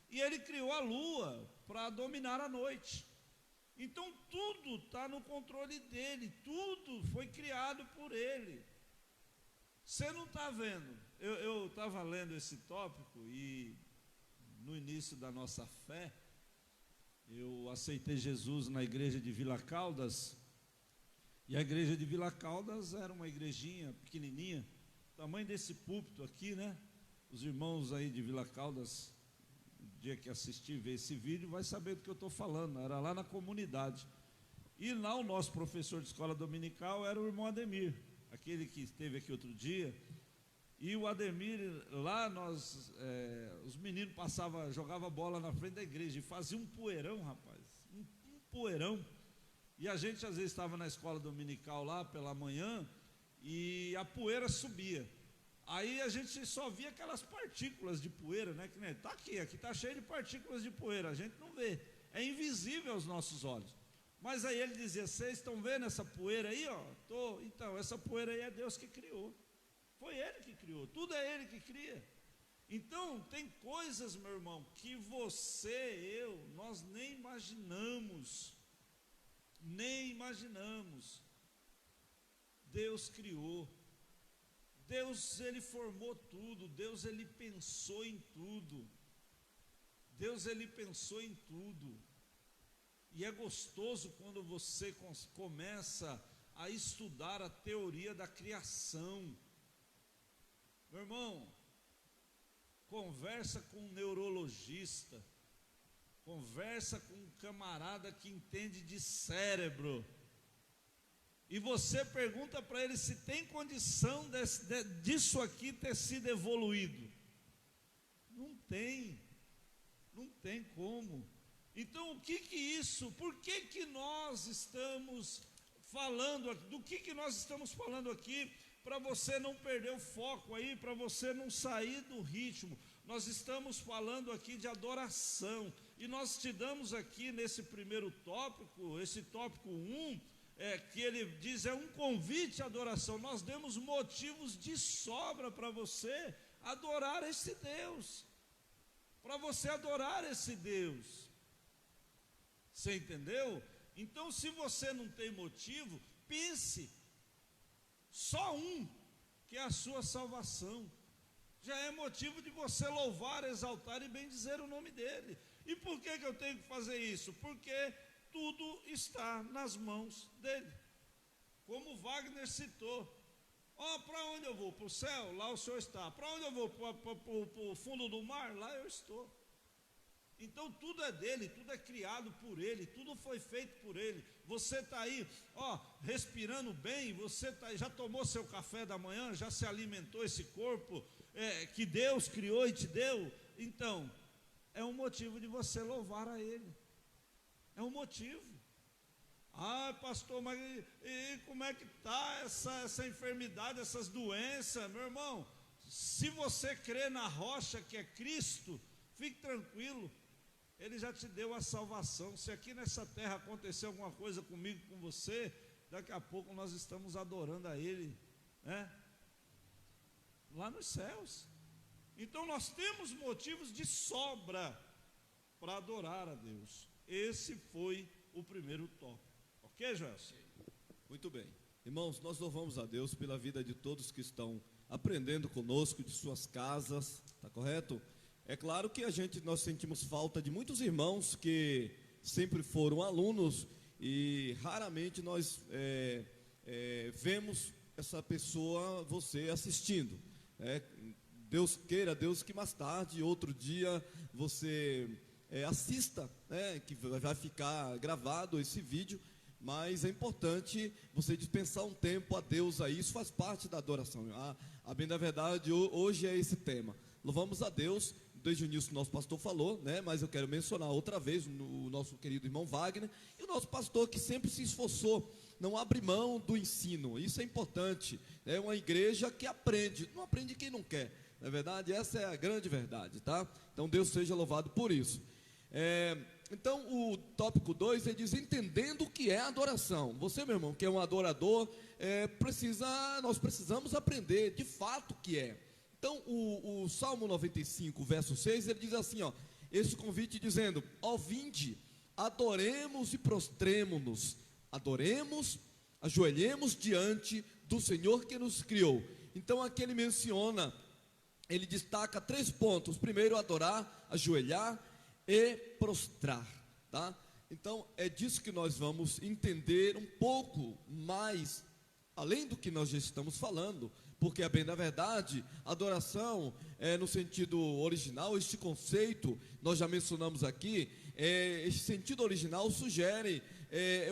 E ele criou a lua para dominar a noite. Então tudo está no controle dele, tudo foi criado por ele. Você não está vendo? Eu estava lendo esse tópico e no início da nossa fé, eu aceitei Jesus na igreja de Vila Caldas. E a igreja de Vila Caldas era uma igrejinha pequenininha, tamanho desse púlpito aqui, né? Os irmãos aí de Vila Caldas, no dia que assistir, ver esse vídeo, vai saber do que eu estou falando. Era lá na comunidade. E lá o nosso professor de escola dominical era o irmão Ademir, aquele que esteve aqui outro dia. E o Ademir, lá os meninos jogavam bola na frente da igreja e faziam um poeirão, rapaz, um poeirão. E a gente às vezes estava na escola dominical lá pela manhã e a poeira subia. Aí a gente só via aquelas partículas de poeira, né? Que nem tá aqui está cheio de partículas de poeira, a gente não vê, é invisível aos nossos olhos. Mas aí ele dizia: vocês estão vendo essa poeira aí, ó? Então, essa poeira aí é Deus que criou. Foi ele que criou, tudo é ele que cria. Então, tem coisas, meu irmão, que nós nem imaginamos. Nem imaginamos. Deus criou. Deus, ele formou tudo. Deus, ele pensou em tudo. Deus, ele pensou em tudo. E é gostoso quando você começa a estudar a teoria da criação. Meu irmão, conversa com um neurologista, conversa com um camarada que entende de cérebro, e você pergunta para ele se tem condição disso aqui ter sido evoluído. Não tem como. Então por que nós estamos falando, do que nós estamos falando aqui, para você não perder o foco aí, para você não sair do ritmo? Nós estamos falando aqui de adoração, e nós te damos aqui nesse primeiro tópico, esse tópico 1, que ele diz, é um convite à adoração. Nós demos motivos de sobra para você adorar esse Deus, para você adorar esse Deus. Você entendeu? Então, se você não tem motivo, pense, só um, que é a sua salvação, já é motivo de você louvar, exaltar e bendizer o nome dele. E por que eu tenho que fazer isso? Porque tudo está nas mãos dele. Como Wagner citou, Ó, para onde eu vou? Para o céu? Lá o Senhor está. Para onde eu vou? Para o fundo do mar? Lá eu estou. Então tudo é dele, tudo é criado por ele, tudo foi feito por ele. Você está aí, ó, respirando bem, você tá, já tomou seu café da manhã, já se alimentou esse corpo que Deus criou e te deu. Então, é um motivo de você louvar a ele. É um motivo. Ah, pastor, mas e como é que está essa enfermidade, essas doenças? Meu irmão, se você crê na rocha que é Cristo, fique tranquilo. Ele já te deu a salvação. Se aqui nessa terra acontecer alguma coisa comigo, com você, daqui a pouco nós estamos adorando a Ele, né? Lá nos céus. Então nós temos motivos de sobra para adorar a Deus. Esse foi o primeiro tópico. Ok, Joelson? Muito bem. Irmãos, nós louvamos a Deus pela vida de todos que estão aprendendo conosco, de suas casas, tá correto? É claro que nós sentimos falta de muitos irmãos que sempre foram alunos e raramente nós vemos essa pessoa, você assistindo. Deus queira, Deus que mais tarde, outro dia, você assista, que vai ficar gravado esse vídeo, mas é importante você dispensar um tempo a Deus aí, isso faz parte da adoração. A bem da verdade, hoje é esse tema. Louvamos a Deus. Desde o início o nosso pastor falou, né? Mas eu quero mencionar outra vez o nosso querido irmão Wagner e o nosso pastor que sempre se esforçou, não abre mão do ensino. Isso é importante. É uma igreja que aprende, não aprende quem não quer. Não é verdade? Essa é a grande verdade, tá? Então Deus seja louvado por isso. Então o tópico 2 ele diz entendendo o que é adoração. Você, meu irmão, que é um adorador, nós precisamos aprender de fato o que é. Então, o Salmo 95, verso 6, ele diz assim, ó, esse convite dizendo, ó vinde, adoremos e prostremo-nos, adoremos, ajoelhemos diante do Senhor que nos criou. Então, aqui ele menciona, ele destaca 3 pontos, primeiro, adorar, ajoelhar e prostrar, tá? Então, é disso que nós vamos entender um pouco mais, além do que nós já estamos falando, porque, a bem da verdade, adoração, no sentido original, este conceito, nós já mencionamos aqui, este sentido original sugere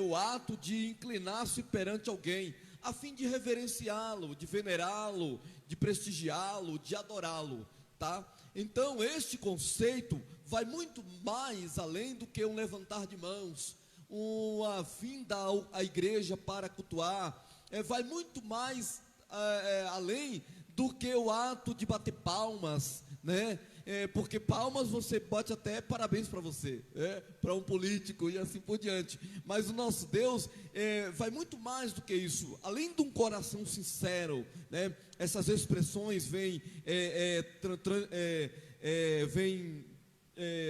o ato de inclinar-se perante alguém, a fim de reverenciá-lo, de venerá-lo, de prestigiá-lo, de adorá-lo, tá? Então, este conceito vai muito mais além do que um levantar de mãos, uma vinda à igreja para cultuar, vai muito mais além do que o ato de bater palmas, né? Porque palmas você bate até parabéns para você, para um político e assim por diante. Mas o nosso Deus vai muito mais do que isso. Além de um coração sincero, né? Essas expressões vêm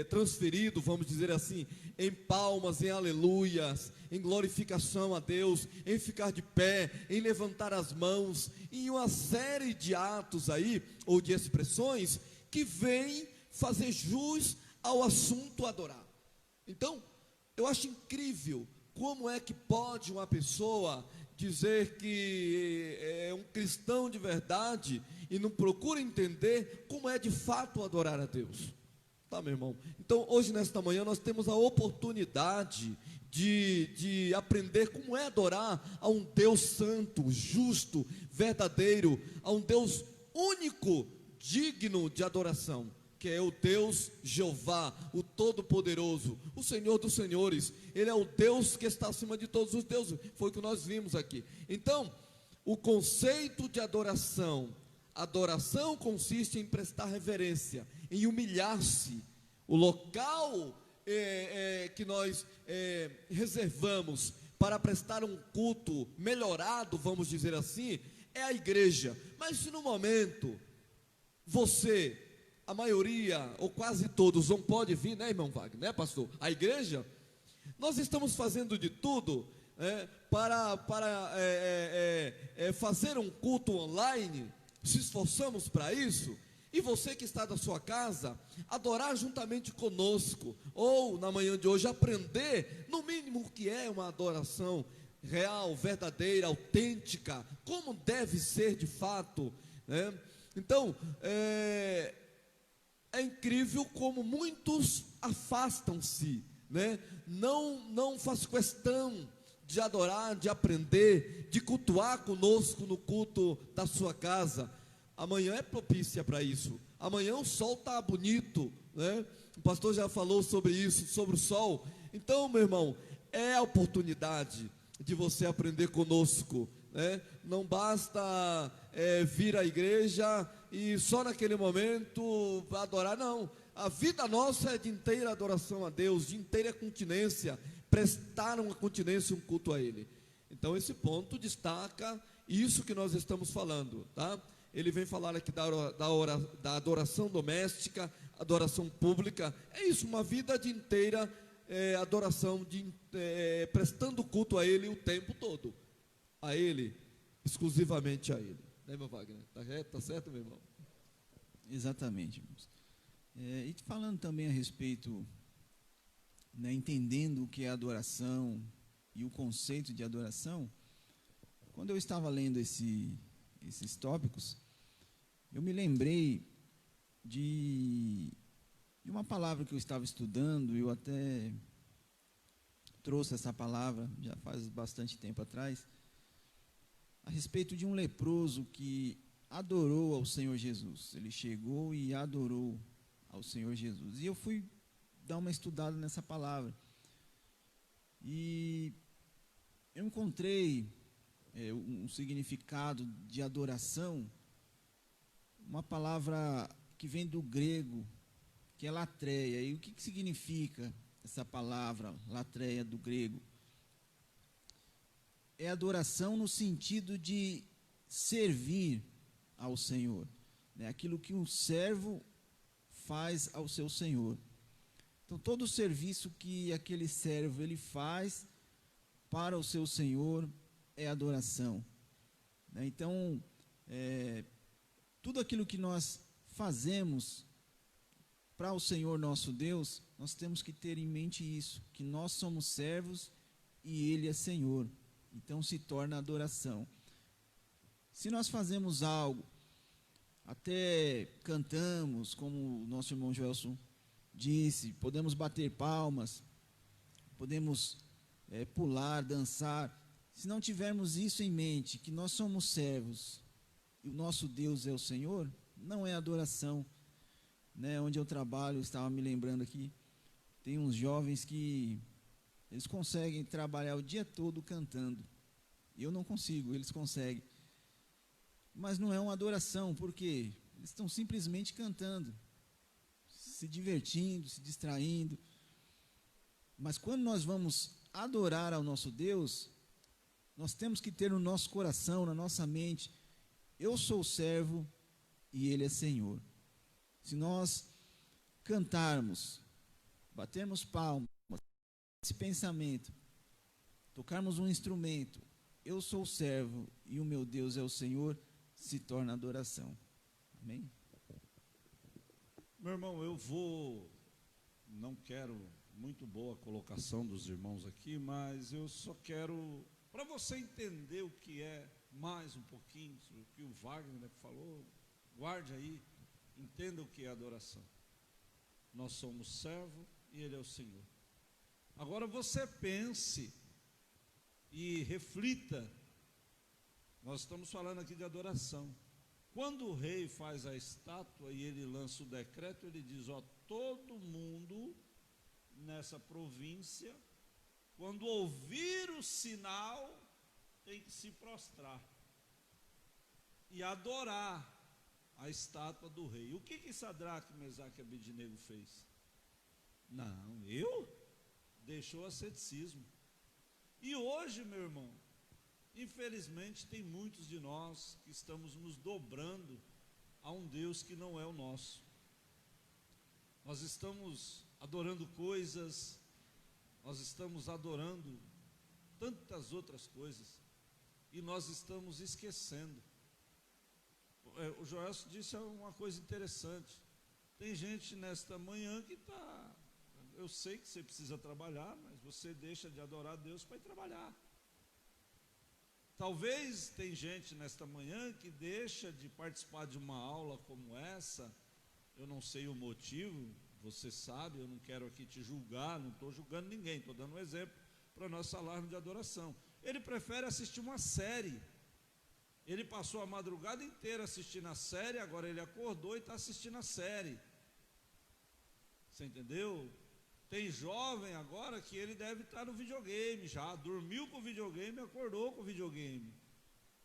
transferido, vamos dizer assim, em palmas, em aleluias, em glorificação a Deus, em ficar de pé, em levantar as mãos, em uma série de atos aí, ou de expressões, que vêm fazer jus ao assunto adorar. Então, eu acho incrível, como é que pode uma pessoa dizer que é um cristão de verdade, e não procura entender como é de fato adorar a Deus. Tá, meu irmão? Então, hoje, nesta manhã, nós temos a oportunidade de aprender como é adorar a um Deus santo, justo, verdadeiro, a um Deus único, digno de adoração, que é o Deus Jeová, o Todo-Poderoso, o Senhor dos Senhores. Ele é o Deus que está acima de todos os deuses, foi o que nós vimos aqui. Então, o conceito de adoração consiste em prestar reverência, em humilhar-se. O local que nós reservamos para prestar um culto melhorado, vamos dizer assim, é a igreja. Mas se no momento você, a maioria ou quase todos não pode vir, né, irmão Wagner, né, pastor? A igreja, nós estamos fazendo de tudo para fazer um culto online, se esforçamos para isso. E você que está da sua casa, adorar juntamente conosco, ou na manhã de hoje aprender, no mínimo o que é uma adoração real, verdadeira, autêntica, como deve ser de fato, né? Então, é incrível como muitos afastam-se, né? Não faz questão de adorar, de aprender, de cultuar conosco no culto da sua casa. Amanhã é propícia para isso. Amanhã o sol está bonito, né? O pastor já falou sobre isso, sobre o sol. Então, meu irmão, é a oportunidade de você aprender conosco, né? Não basta vir à igreja e só naquele momento adorar, não. A vida nossa é de inteira adoração a Deus, de inteira continência, prestar uma continência, um culto a Ele. Então esse ponto destaca isso que nós estamos falando, tá? Ele vem falar aqui da adoração doméstica, adoração pública. É isso, uma vida de inteira adoração, prestando culto a Ele o tempo todo, a Ele, exclusivamente a Ele, né, meu Wagner? Tá certo, meu irmão? Exatamente, irmãos. E falando também a respeito, né, entendendo o que é adoração e o conceito de adoração, quando eu estava lendo esses tópicos, eu me lembrei de uma palavra que eu estava estudando. Eu até trouxe essa palavra já faz bastante tempo atrás, a respeito de um leproso que adorou ao Senhor Jesus. Ele chegou e adorou ao Senhor Jesus. E eu fui dar uma estudada nessa palavra. E eu encontrei um significado de adoração, uma palavra que vem do grego, que é latreia. E o que significa essa palavra, latreia, do grego? É adoração no sentido de servir ao Senhor, né? Aquilo que um servo faz ao seu Senhor. Então, todo o serviço que aquele servo ele faz para o seu Senhor é adoração, né? Então, tudo aquilo que nós fazemos para o Senhor nosso Deus, nós temos que ter em mente isso, que nós somos servos e Ele é Senhor. Então se torna adoração. Se nós fazemos algo, até cantamos, como o nosso irmão Joelson disse, podemos bater palmas, podemos pular, dançar. Se não tivermos isso em mente, que nós somos servos e o nosso Deus é o Senhor, não é adoração, né? Onde eu trabalho, eu estava me lembrando aqui, tem uns jovens que eles conseguem trabalhar o dia todo cantando. Eu não consigo, eles conseguem. Mas não é uma adoração, porque eles estão simplesmente cantando, se divertindo, se distraindo. Mas quando nós vamos adorar ao nosso Deus, nós temos que ter no nosso coração, na nossa mente, eu sou servo e Ele é Senhor. Se nós cantarmos, batermos palmas, esse pensamento, tocarmos um instrumento, eu sou o servo e o meu Deus é o Senhor, se torna adoração. Amém? Meu irmão, não quero, muito boa a colocação dos irmãos aqui, mas eu só quero, para você entender o que é mais um pouquinho, o que o Wagner falou, guarde aí, entenda o que é adoração. Nós somos servo e Ele é o Senhor. Agora você pense e reflita, nós estamos falando aqui de adoração. Quando o rei faz a estátua e ele lança o decreto, ele diz, todo mundo nessa província, quando ouvir o sinal, tem que se prostrar e adorar a estátua do rei. O que Sadraque, Mesaque e Abednego fez? Não, deixou asceticismo. E hoje, meu irmão, infelizmente tem muitos de nós que estamos nos dobrando a um Deus que não é o nosso. Nós estamos adorando coisas, nós estamos adorando tantas outras coisas, e nós estamos esquecendo. O Joelson disse uma coisa interessante. Tem gente nesta manhã que está... Eu sei que você precisa trabalhar, mas você deixa de adorar a Deus para ir trabalhar. Talvez tem gente nesta manhã que deixa de participar de uma aula como essa, eu não sei o motivo, você sabe, eu não quero aqui te julgar, não estou julgando ninguém, estou dando um exemplo para nós falarmos de adoração. Ele prefere assistir uma série, ele passou a madrugada inteira assistindo a série, agora ele acordou e está assistindo a série, você entendeu? Tem jovem agora que ele deve estar no videogame já, dormiu com o videogame, acordou com o videogame.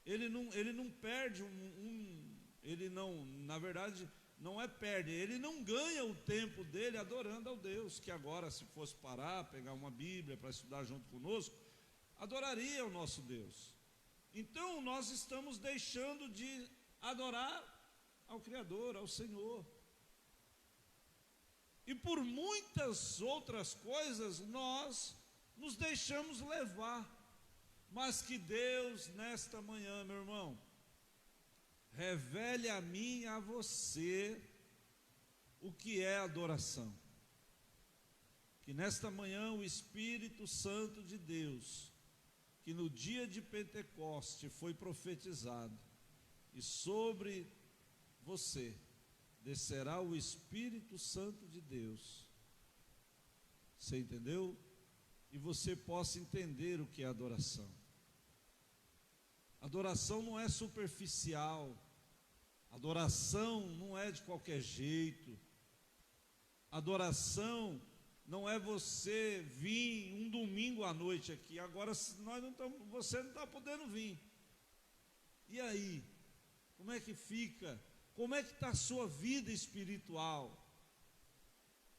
Ele não perde ele não, na verdade, não é perde, ele não ganha o tempo dele adorando ao Deus, que agora se fosse parar, pegar uma Bíblia para estudar junto conosco, adoraria o nosso Deus. Então nós estamos deixando de adorar ao Criador, ao Senhor. E por muitas outras coisas nós nos deixamos levar, mas que Deus nesta manhã, meu irmão, revele a mim e a você o que é adoração. Que nesta manhã o Espírito Santo de Deus, que no dia de Pentecoste foi profetizado, e sobre você descerá o Espírito Santo de Deus, você entendeu? E você possa entender o que é adoração. Adoração não é superficial, adoração não é de qualquer jeito, adoração não é você vir um domingo à noite aqui, agora você não está podendo vir, e aí, como é que fica? Como é que está a sua vida espiritual?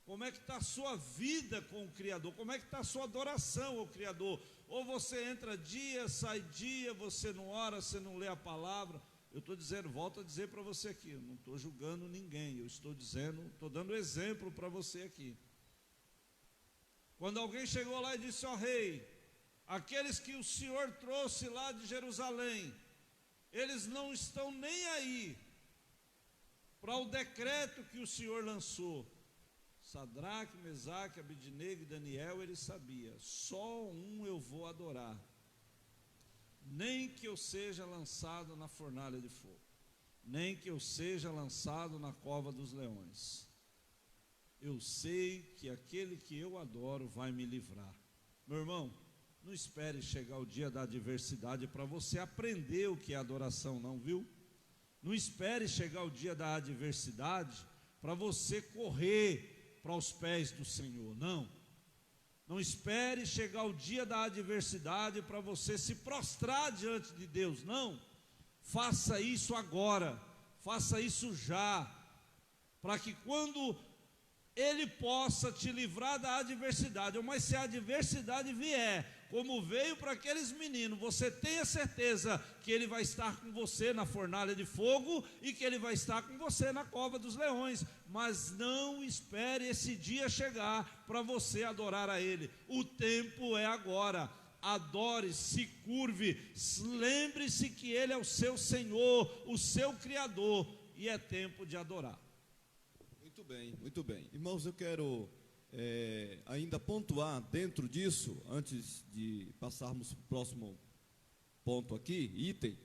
Como é que está a sua vida com o Criador? Como é que está a sua adoração ao Criador? Ou você entra dia, sai dia, você não ora, você não lê a palavra. Eu estou dizendo, volto a dizer para você aqui, eu não estou julgando ninguém, eu estou dizendo, estou dando exemplo para você aqui. Quando alguém chegou lá e disse, ó rei, aqueles que o Senhor trouxe lá de Jerusalém, eles não estão nem aí para o decreto que o Senhor lançou. Sadraque, Mesaque, Abednego e Daniel, ele sabia, só um eu vou adorar, nem que eu seja lançado na fornalha de fogo, nem que eu seja lançado na cova dos leões, eu sei que aquele que eu adoro vai me livrar. Meu irmão, não espere chegar o dia da adversidade para você aprender o que é adoração, não, viu? Não espere chegar o dia da adversidade para você correr para os pés do Senhor, não. Não espere chegar o dia da adversidade para você se prostrar diante de Deus, não. Faça isso agora, faça isso já, para que quando Ele possa te livrar da adversidade. Mas se a adversidade vier, como veio para aqueles meninos, você tenha certeza que Ele vai estar com você na fornalha de fogo e que Ele vai estar com você na cova dos leões. Mas não espere esse dia chegar para você adorar a Ele. O tempo é agora. Adore, se curve, lembre-se que Ele é o seu Senhor, o seu Criador, e é tempo de adorar. Muito bem, muito bem. Irmãos, eu quero ainda pontuar dentro disso, antes de passarmos para o próximo ponto aqui, item,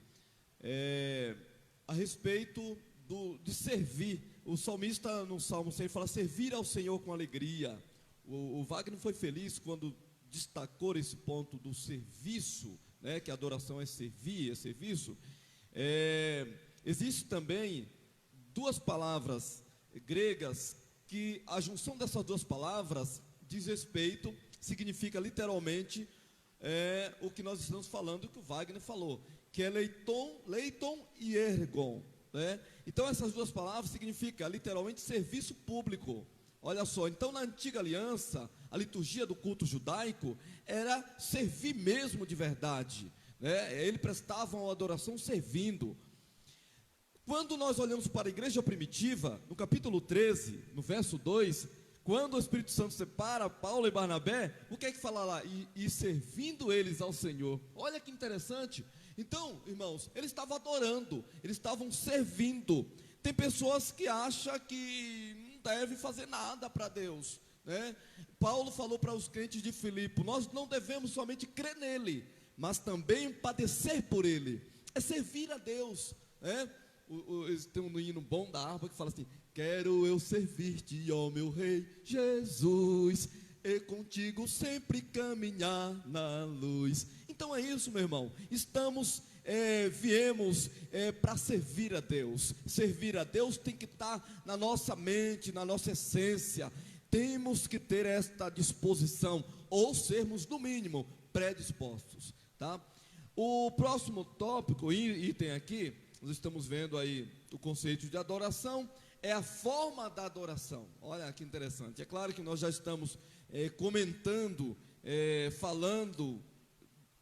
a respeito de servir. O salmista no Salmo 100 fala, servir ao Senhor com alegria. O Wagner foi feliz quando destacou esse ponto do serviço, né, que a adoração é servir, é serviço. Existe também duas palavras gregas que a junção dessas duas palavras diz respeito, significa literalmente o que nós estamos falando, que o Wagner falou, que é leiton e ergon, né? Então essas duas palavras significam literalmente serviço público. Olha só, então na antiga aliança, a liturgia do culto judaico era servir mesmo de verdade, né? Eles prestavam a adoração servindo. Quando nós olhamos para a igreja primitiva, no capítulo 13, no verso 2, quando o Espírito Santo separa Paulo e Barnabé, o que é que fala lá? E servindo eles ao Senhor. Olha que interessante. Então, irmãos, eles estavam adorando, eles estavam servindo. Tem pessoas que acham que não deve fazer nada para Deus, né? Paulo falou para os crentes de Filipe, nós não devemos somente crer nele, mas também padecer por Ele. É servir a Deus, né? Tem um hino bom da harpa que fala assim: quero eu servir-te, ó meu Rei Jesus, e contigo sempre caminhar na luz. Então é isso, meu irmão. Viemos para servir a Deus. Servir a Deus tem que estar na nossa mente, na nossa essência. Temos que ter esta disposição, ou sermos, no mínimo, predispostos, tá? O próximo tópico, item aqui, nós estamos vendo aí o conceito de adoração, é a forma da adoração. Olha que interessante. É claro que nós já estamos comentando, falando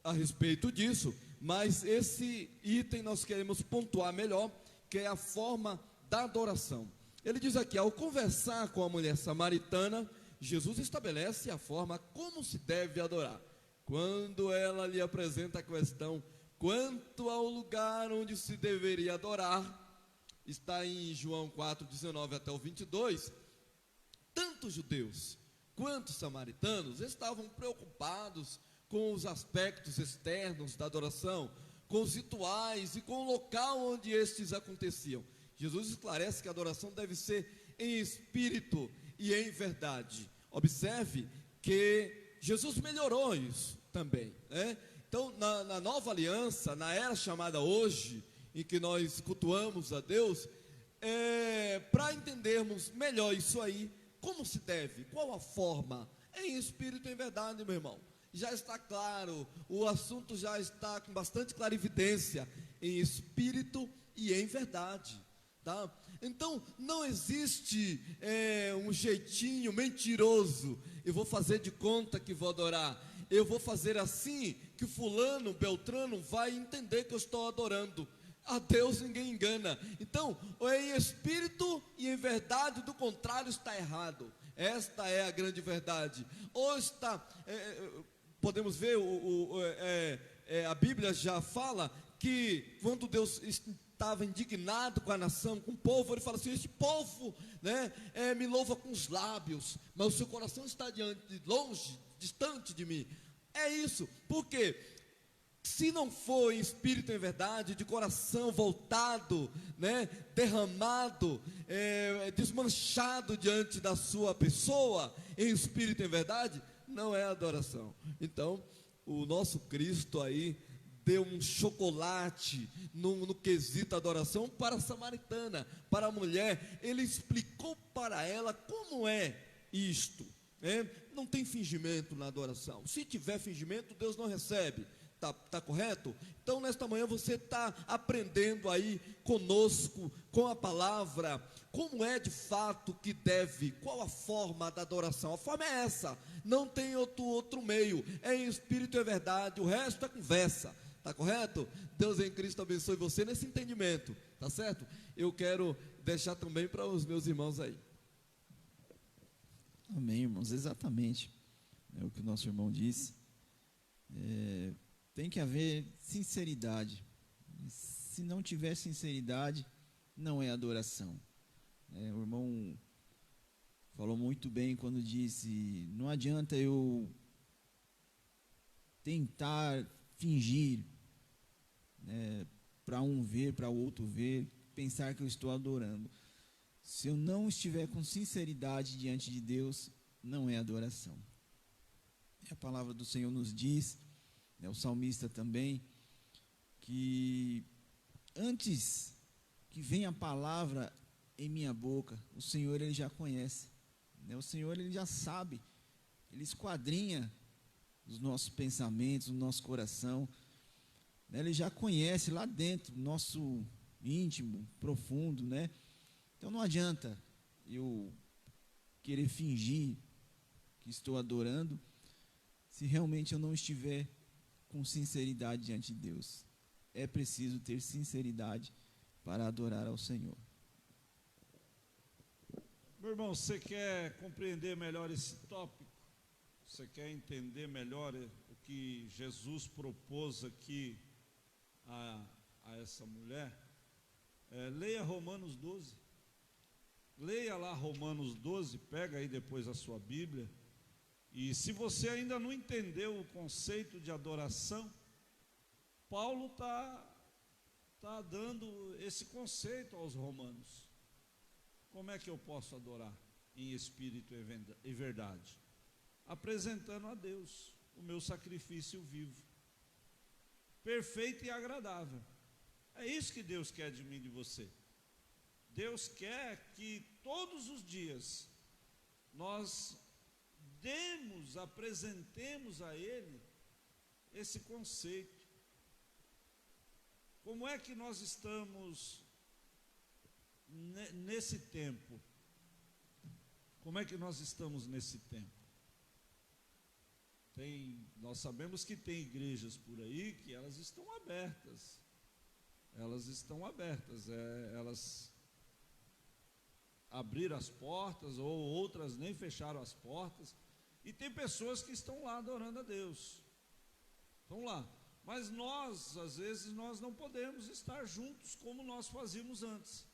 a respeito disso, mas esse item nós queremos pontuar melhor, que é a forma da adoração. Ele diz aqui: ao conversar com a mulher samaritana, Jesus estabelece a forma como se deve adorar. Quando ela lhe apresenta a questão quanto ao lugar onde se deveria adorar, está em João 4, 19 até o 22, tanto judeus quanto samaritanos estavam preocupados com os aspectos externos da adoração, com os rituais e com o local onde estes aconteciam. Jesus esclarece que a adoração deve ser em espírito e em verdade. Observe que Jesus melhorou isso também, né? Então, na nova aliança, na era chamada hoje, em que nós cultuamos a Deus, para entendermos melhor isso aí, como se deve, qual a forma? É em espírito e em verdade, meu irmão. Já está claro, o assunto já está com bastante clarividência, em espírito e em verdade, tá? Então, não existe um jeitinho mentiroso: eu vou fazer de conta que vou adorar, eu vou fazer assim que o fulano, beltrano vai entender que eu estou adorando. A Deus ninguém engana. Então, ou é em espírito e em verdade, do contrário está errado. Esta é a grande verdade. Ou está, podemos ver, a Bíblia já fala que quando Deus estava indignado com a nação, com o povo, ele fala assim: este povo, né, me louva com os lábios, mas o seu coração está longe, distante de mim. É isso, porque se não for em espírito e em verdade, de coração voltado, né, derramado, desmanchado diante da sua pessoa, em espírito e em verdade, não é adoração. Então, o nosso Cristo aí deu um chocolate no quesito adoração para a samaritana, para a mulher. Ele explicou para ela como é isto, né? Não tem fingimento na adoração. Se tiver fingimento, Deus não recebe. Tá correto? Então, nesta manhã você está aprendendo aí conosco, com a palavra, como é de fato que deve, qual a forma da adoração. A forma é essa, não tem outro meio, é em espírito e é verdade, o resto é conversa. Tá correto? Deus em Cristo abençoe você nesse entendimento, tá certo? Eu quero deixar também para os meus irmãos aí. Amém, irmãos, exatamente. É o que o nosso irmão disse. Tem que haver sinceridade. Se não tiver sinceridade, não é adoração. O irmão falou muito bem quando disse: não adianta eu tentar fingir, para um ver, para o outro ver, pensar que eu estou adorando. Se eu não estiver com sinceridade diante de Deus, não é adoração. E a palavra do Senhor nos diz, o salmista também, que antes que venha a palavra em minha boca, o Senhor ele já conhece, o Senhor ele já sabe, ele esquadrinha os nossos pensamentos, o nosso coração, ele já conhece lá dentro, nosso íntimo, profundo, Então não adianta eu querer fingir que estou adorando, se realmente eu não estiver com sinceridade diante de Deus. É preciso ter sinceridade para adorar ao Senhor. Meu irmão, você quer compreender melhor esse tópico? Você quer entender melhor o que Jesus propôs aqui a essa mulher? Leia Romanos 12. Leia lá Romanos 12, pega aí depois a sua Bíblia. E se você ainda não entendeu o conceito de adoração, Paulo está dando esse conceito aos romanos. Como é que eu posso adorar em espírito e verdade? Apresentando a Deus o meu sacrifício vivo, perfeito e agradável. É isso que Deus quer de mim e de você. Deus quer que todos os dias nós apresentemos a Ele esse conceito. Como é que nós estamos nesse tempo? Como é que nós estamos nesse tempo? Nós sabemos que tem igrejas por aí que elas estão abertas. Elas abriram as portas, ou outras nem fecharam as portas, e tem pessoas que estão lá adorando a Deus, estão lá, mas nós, às vezes, nós não podemos estar juntos como nós fazíamos antes.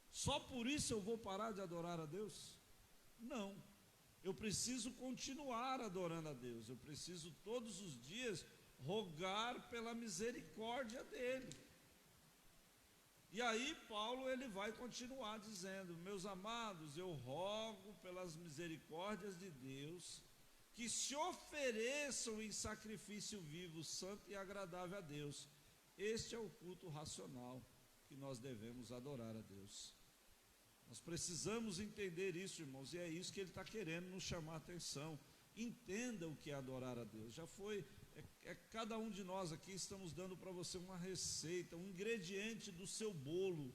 Só por isso eu vou parar de adorar a Deus? Não, eu preciso continuar adorando a Deus, eu preciso todos os dias rogar pela misericórdia dEle. E aí Paulo ele vai continuar dizendo: meus amados, eu rogo pelas misericórdias de Deus que se ofereçam em sacrifício vivo, santo e agradável a Deus. Este é o culto racional que nós devemos adorar a Deus. Nós precisamos entender isso, irmãos, e é isso que ele está querendo nos chamar a atenção. Entenda o que é adorar a Deus. Já foi, cada um de nós aqui estamos dando para você uma receita, um ingrediente do seu bolo,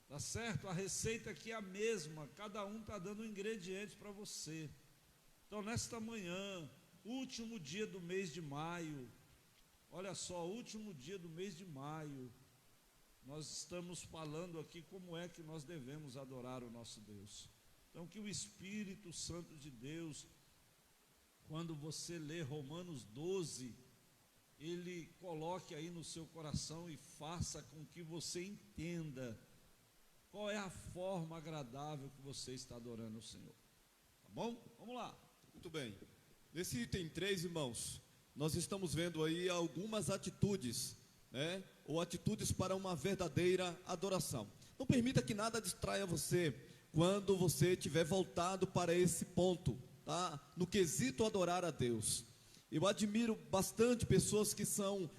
tá certo? A receita aqui é a mesma, cada um está dando um ingrediente para você. Então, nesta manhã, último dia do mês de maio, olha só, último dia do mês de maio, nós estamos falando aqui como é que nós devemos adorar o nosso Deus. Então, que o Espírito Santo de Deus, quando você lê Romanos 12, ele coloque aí no seu coração e faça com que você entenda qual é a forma agradável que você está adorando o Senhor. Tá bom? Vamos lá. Muito bem. Nesse item 3, irmãos, nós estamos vendo aí algumas atitudes, né? Ou atitudes para uma verdadeira adoração. Não permita que nada distraia você quando você estiver voltado para esse ponto, tá? No quesito adorar a Deus. Eu admiro bastante pessoas que são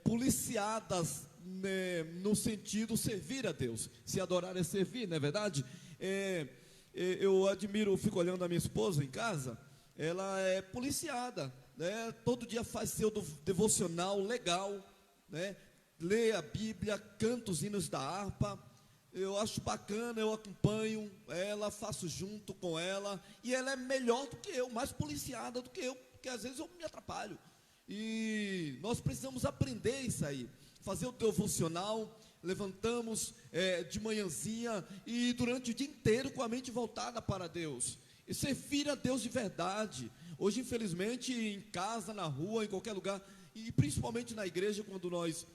policiadas, né, no sentido servir a Deus. Se adorar é servir, não é verdade? Eu admiro, fico olhando a minha esposa em casa, ela é policiada, né? Todo dia faz seu devocional legal, né? Lê a Bíblia, canta os hinos da harpa. Eu acho bacana, eu acompanho ela, faço junto com ela, e ela é melhor do que eu, mais policiada do que eu, porque às vezes eu me atrapalho, e nós precisamos aprender isso aí, fazer o devocional, levantamos de manhãzinha, e durante o dia inteiro com a mente voltada para Deus, e servir a Deus de verdade. Hoje, infelizmente, em casa, na rua, em qualquer lugar, e principalmente na igreja, quando nós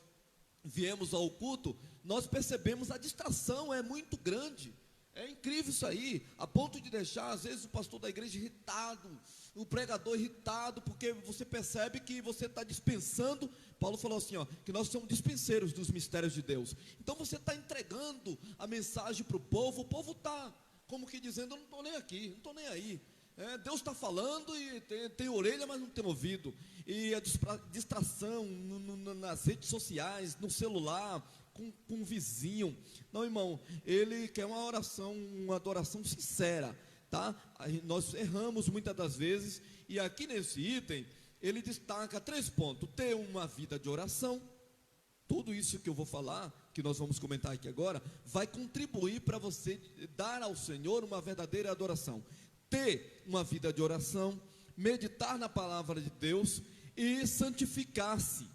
viemos ao culto, nós percebemos a distração é muito grande. É incrível isso aí, a ponto de deixar às vezes o pastor da igreja irritado, o pregador irritado, porque você percebe que você está dispensando. Paulo falou assim, ó, que nós somos dispenseiros dos mistérios de Deus. Então você está entregando a mensagem para o povo está como que dizendo: eu não estou nem aqui, não estou nem aí. Deus está falando e tem orelha, mas não tem ouvido. E a distração nas redes sociais, no celular, com o vizinho. Não, irmão, ele quer uma oração, uma adoração sincera, tá? Nós erramos muitas das vezes, e aqui nesse item, ele destaca 3 pontos: ter uma vida de oração. Tudo isso que eu vou falar, que nós vamos comentar aqui agora, vai contribuir para você dar ao Senhor uma verdadeira adoração. Ter uma vida de oração, meditar na palavra de Deus e santificar-se.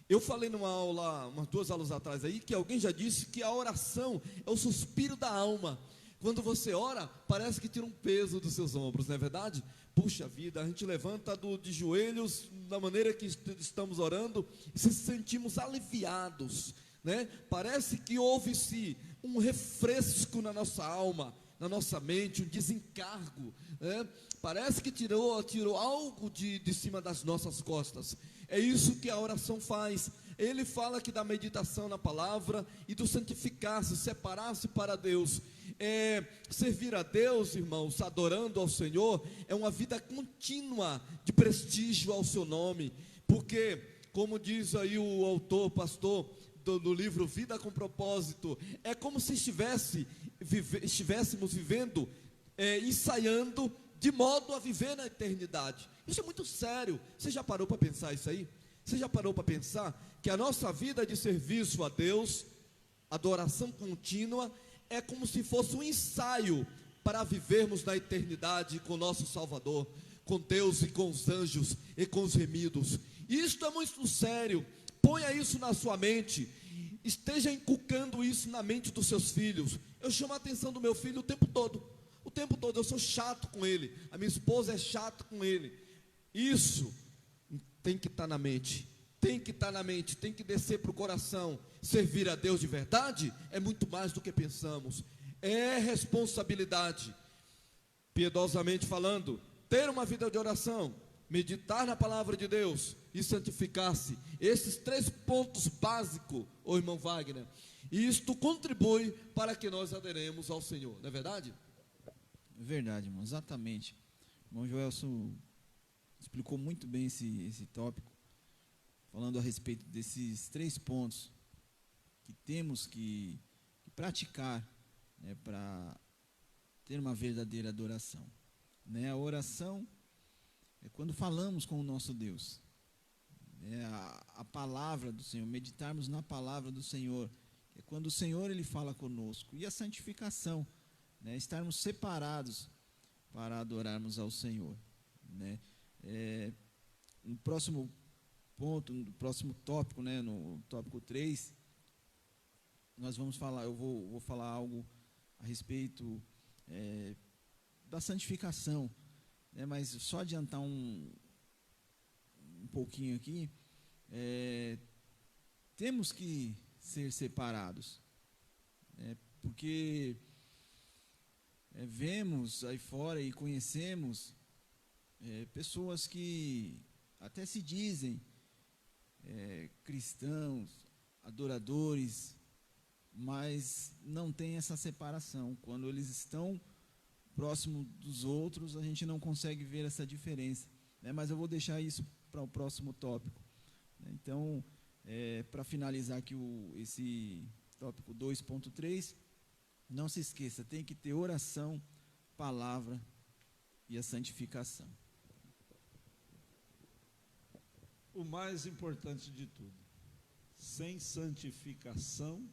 Eu falei numa aula, umas 2 aulas atrás aí, que alguém já disse que a oração é o suspiro da alma. Quando você ora, parece que tira um peso dos seus ombros, não é verdade? Puxa vida, a gente levanta de joelhos da maneira que estamos orando e se sentimos aliviados, né? Parece que houve-se um refresco na nossa alma, na nossa mente, um desencargo, né? Parece que tirou algo de cima das nossas costas. É isso que a oração faz. Ele fala que da meditação na palavra e do santificar-se, separar-se para Deus. Servir a Deus, irmãos, adorando ao Senhor, é uma vida contínua de prestígio ao seu nome, porque, como diz aí o autor, pastor, do livro Vida com Propósito, é como se estivéssemos vivendo, ensaiando, de modo a viver na eternidade. Isso é muito sério. Você já parou para pensar isso aí? Você já parou para pensar que a nossa vida de serviço a Deus, adoração contínua, é como se fosse um ensaio para vivermos na eternidade com nosso Salvador, com Deus e com os anjos e com os remidos. Isto é muito sério. Ponha isso na sua mente, esteja inculcando isso na mente dos seus filhos. Eu chamo a atenção do meu filho o tempo todo, eu sou chato com ele, a minha esposa é chata com ele. Isso tem que estar na mente, tem que descer para o coração. Servir a Deus de verdade é muito mais do que pensamos, é responsabilidade. Piedosamente falando, ter uma vida de oração, meditar na palavra de Deus e santificar-se, esses 3 pontos básicos, ô irmão Wagner, isto contribui para que nós aderemos ao Senhor, não é verdade? É verdade, irmão, exatamente. O irmão Joelson explicou muito bem esse tópico, falando a respeito desses 3 pontos que temos que praticar, né, para ter uma verdadeira adoração, né? A oração é quando falamos com o nosso Deus, é a palavra do Senhor, meditarmos na palavra do Senhor, é quando o Senhor ele fala conosco. E a santificação, né, estarmos separados para adorarmos ao Senhor, né? No próximo ponto, no próximo tópico, né, no tópico 3, nós vamos falar, eu vou falar algo a respeito da santificação, né, mas só adiantar um pouquinho aqui, temos que ser separados, né, porque vemos aí fora e conhecemos pessoas que até se dizem cristãos, adoradores, mas não tem essa separação. Quando eles estão próximo dos outros, a gente não consegue ver essa diferença, né? Mas eu vou deixar isso para o próximo tópico, né? Então, para finalizar aqui esse tópico 2.3, não se esqueça, tem que ter oração, palavra e a santificação. O mais importante de tudo, sem santificação,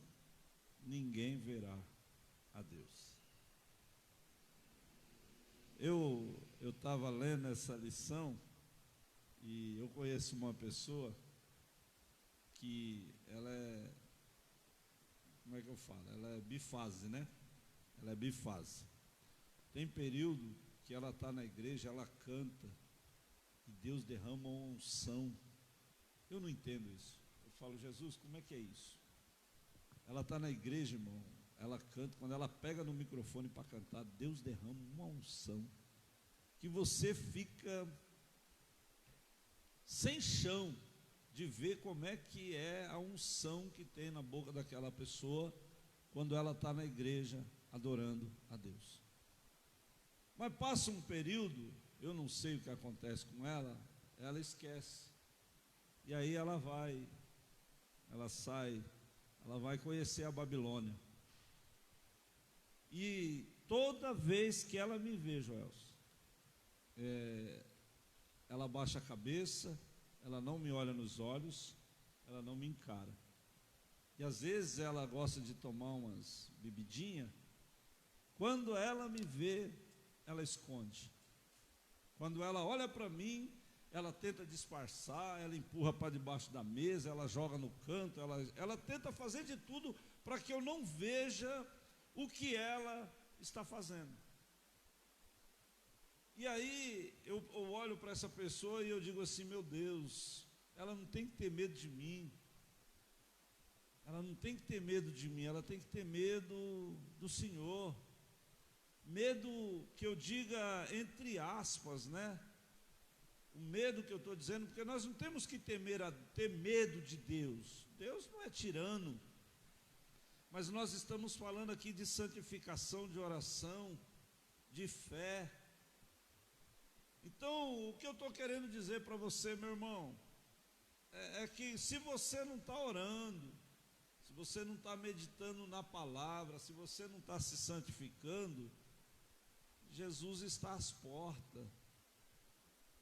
ninguém verá a Deus. Eu estava lendo essa lição e eu conheço uma pessoa que ela como é que eu falo? Ela é bifase, né? Ela é bifase. Tem período que ela está na igreja, ela canta e Deus derrama uma unção. Eu não entendo isso. Eu falo, Jesus, como é que é isso? Ela está na igreja, irmão, ela canta, quando ela pega no microfone para cantar, Deus derrama uma unção, que você fica sem chão de ver como é que é a unção que tem na boca daquela pessoa, quando ela está na igreja, adorando a Deus. Mas passa um período, eu não sei o que acontece com ela, ela esquece, e aí ela sai, ela vai conhecer a Babilônia. E toda vez que ela me vê, Joelson, ela baixa a cabeça, ela não me olha nos olhos, ela não me encara. E às vezes ela gosta de tomar umas bebidinhas. Quando ela me vê, ela esconde. Quando ela olha para mim, ela tenta disfarçar, ela empurra para debaixo da mesa, ela joga no canto, ela tenta fazer de tudo para que eu não veja o que ela está fazendo. E aí eu olho para essa pessoa e eu digo assim, meu Deus, ela não tem que ter medo de mim, ela não tem que ter medo de mim, ela tem que ter medo do Senhor. medo que eu diga entre aspas, né? O medo que eu estou dizendo, porque nós não temos que ter medo de Deus. Deus não é tirano. Mas nós estamos falando aqui de santificação, de oração, de fé. Então, o que eu estou querendo dizer para você, meu irmão, é que se você não está orando, se você não está meditando na palavra, se você não está se santificando, Jesus está às portas.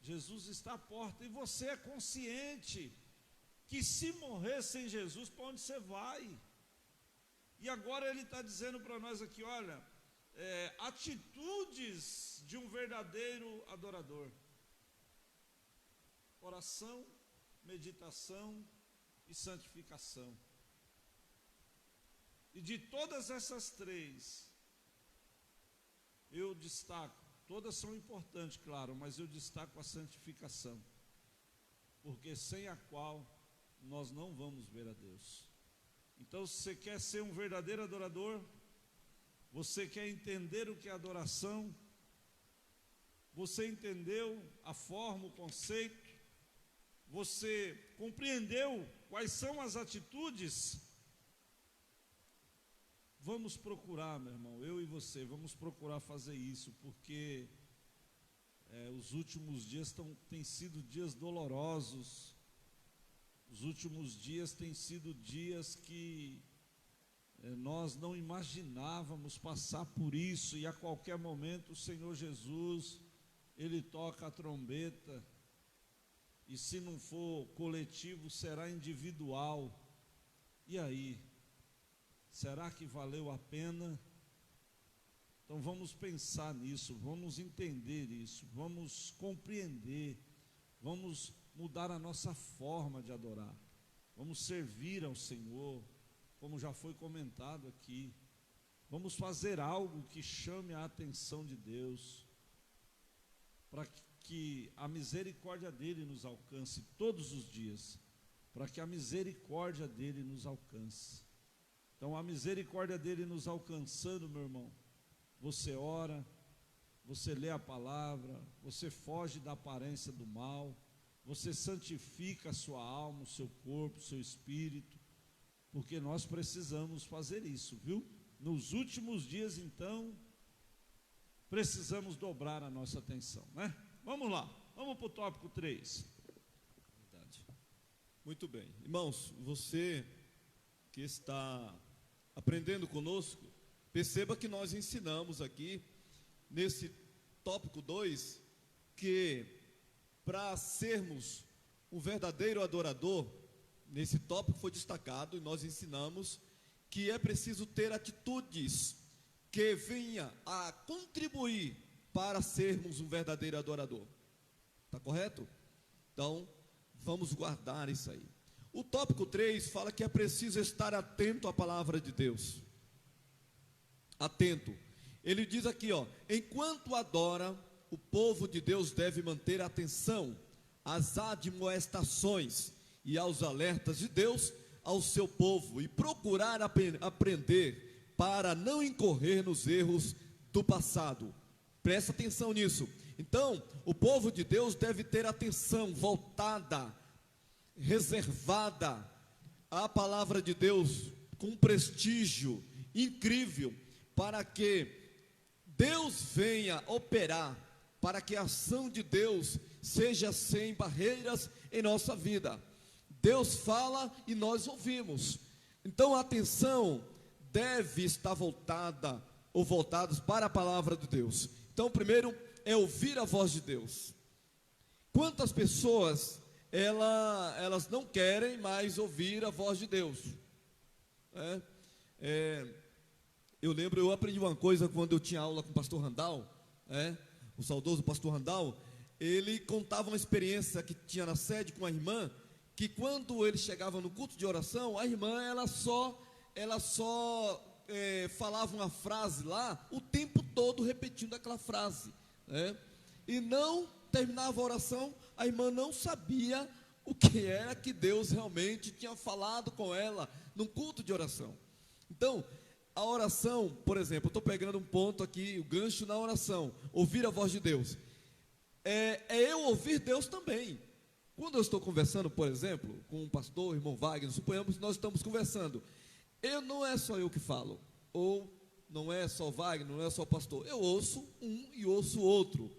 Jesus está à porta e você é consciente que se morrer sem Jesus, para onde você vai? E agora ele está dizendo para nós aqui, olha, atitudes de um verdadeiro adorador: oração, meditação e santificação. E de todas essas três, eu destaco, todas são importantes, claro, mas eu destaco a santificação, porque sem a qual nós não vamos ver a Deus. Então, se você quer ser um verdadeiro adorador, você quer entender o que é adoração, você entendeu a forma, o conceito, você compreendeu quais são as atitudes, vamos procurar, meu irmão, eu e você, vamos procurar fazer isso, porque os últimos dias têm sido dias dolorosos. Os últimos dias têm sido dias que nós não imaginávamos passar por isso, e a qualquer momento o Senhor Jesus, Ele toca a trombeta, e se não for coletivo, será individual. E aí? Será que valeu a pena? Então vamos pensar nisso, vamos entender isso, vamos compreender, vamos mudar a nossa forma de adorar, vamos servir ao Senhor, como já foi comentado aqui, vamos fazer algo que chame a atenção de Deus, para que a misericórdia dEle nos alcance todos os dias, para que a misericórdia dEle nos alcance. Então, a misericórdia dEle nos alcançando, meu irmão, você ora, você lê a palavra, você foge da aparência do mal, você santifica a sua alma, o seu corpo, o seu espírito, porque nós precisamos fazer isso, viu? Nos últimos dias, então, precisamos dobrar a nossa atenção, né? Vamos lá, vamos para o tópico 3. Verdade. Muito bem. Irmãos, você que está aprendendo conosco, perceba que nós ensinamos aqui, nesse tópico 2, que para sermos um verdadeiro adorador, nesse tópico foi destacado, e nós ensinamos que é preciso ter atitudes que venha a contribuir para sermos um verdadeiro adorador. Está correto? Então, vamos guardar isso aí. O tópico 3 fala que é preciso estar atento à palavra de Deus. Atento. Ele diz aqui, ó, enquanto adora, o povo de Deus deve manter atenção às admoestações e aos alertas de Deus ao seu povo e procurar aprender para não incorrer nos erros do passado. Presta atenção nisso. Então, o povo de Deus deve ter atenção voltada, reservada à palavra de Deus, com prestígio incrível, para que Deus venha operar, para que a ação de Deus seja sem barreiras em nossa vida. Deus fala e nós ouvimos. Então a atenção deve estar voltada ou voltados para a palavra de Deus. Então, primeiro é ouvir a voz de Deus. Quantas pessoas elas não querem mais ouvir a voz de Deus? Eu aprendi uma coisa quando eu tinha aula com o pastor Randall, o saudoso pastor Randall. Ele contava uma experiência que tinha na sede com a irmã, que quando ele chegava no culto de oração, a irmã ela só falava uma frase lá, o tempo todo repetindo aquela frase, e não terminava a oração, a irmã não sabia o que era que Deus realmente tinha falado com ela num culto de oração. Então, A oração, por exemplo, eu estou pegando um ponto aqui, o gancho na oração, ouvir a voz de Deus. É eu ouvir Deus também. Quando eu estou conversando, por exemplo, com um pastor, o irmão Wagner, suponhamos que nós estamos conversando, não é só eu que falo, ou não é só o Wagner, não é só o pastor, eu ouço um e ouço o outro.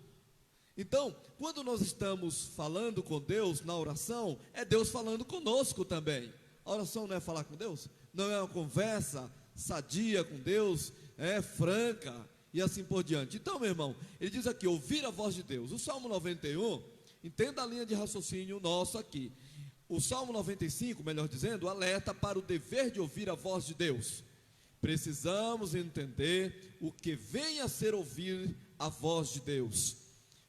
Então, quando nós estamos falando com Deus na oração, é Deus falando conosco também. A oração não é falar com Deus, não é uma conversa sadia com Deus, é franca e assim por diante. Então, meu irmão, ele diz aqui, ouvir a voz de Deus. O Salmo 91, entenda a linha de raciocínio nosso aqui. O Salmo 95, melhor dizendo, alerta para o dever de ouvir a voz de Deus. Precisamos entender o que vem a ser ouvir a voz de Deus.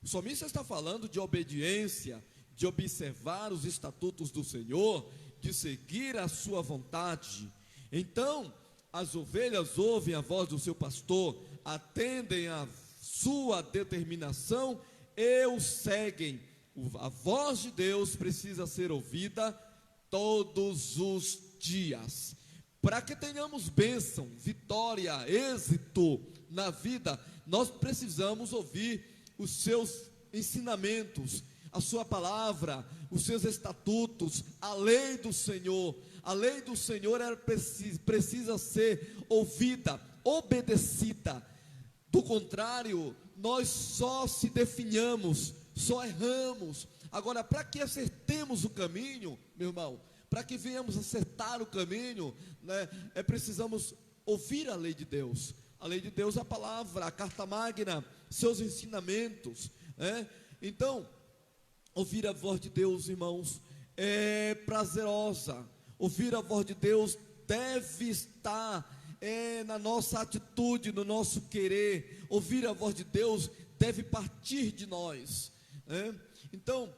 O salmista está falando de obediência, de observar os estatutos do Senhor, de seguir a sua vontade. Então, as ovelhas ouvem a voz do seu pastor, atendem a sua determinação e o seguem. A voz de Deus precisa ser ouvida todos os dias. Para que tenhamos bênção, vitória, êxito na vida, nós precisamos ouvir os seus ensinamentos, a sua palavra, os seus estatutos, a lei do Senhor. A lei do Senhor precisa ser ouvida, obedecida. Do contrário, nós só se definhamos, só erramos. Agora, para que acertemos o caminho, meu irmão, para que venhamos acertar o caminho, né, precisamos ouvir a lei de Deus. A lei de Deus é a palavra, a carta magna, seus ensinamentos, né? Então, ouvir a voz de Deus, irmãos, é prazerosa. Ouvir a voz de Deus deve estar na nossa atitude, no nosso querer. Ouvir a voz de Deus deve partir de nós, né? Então,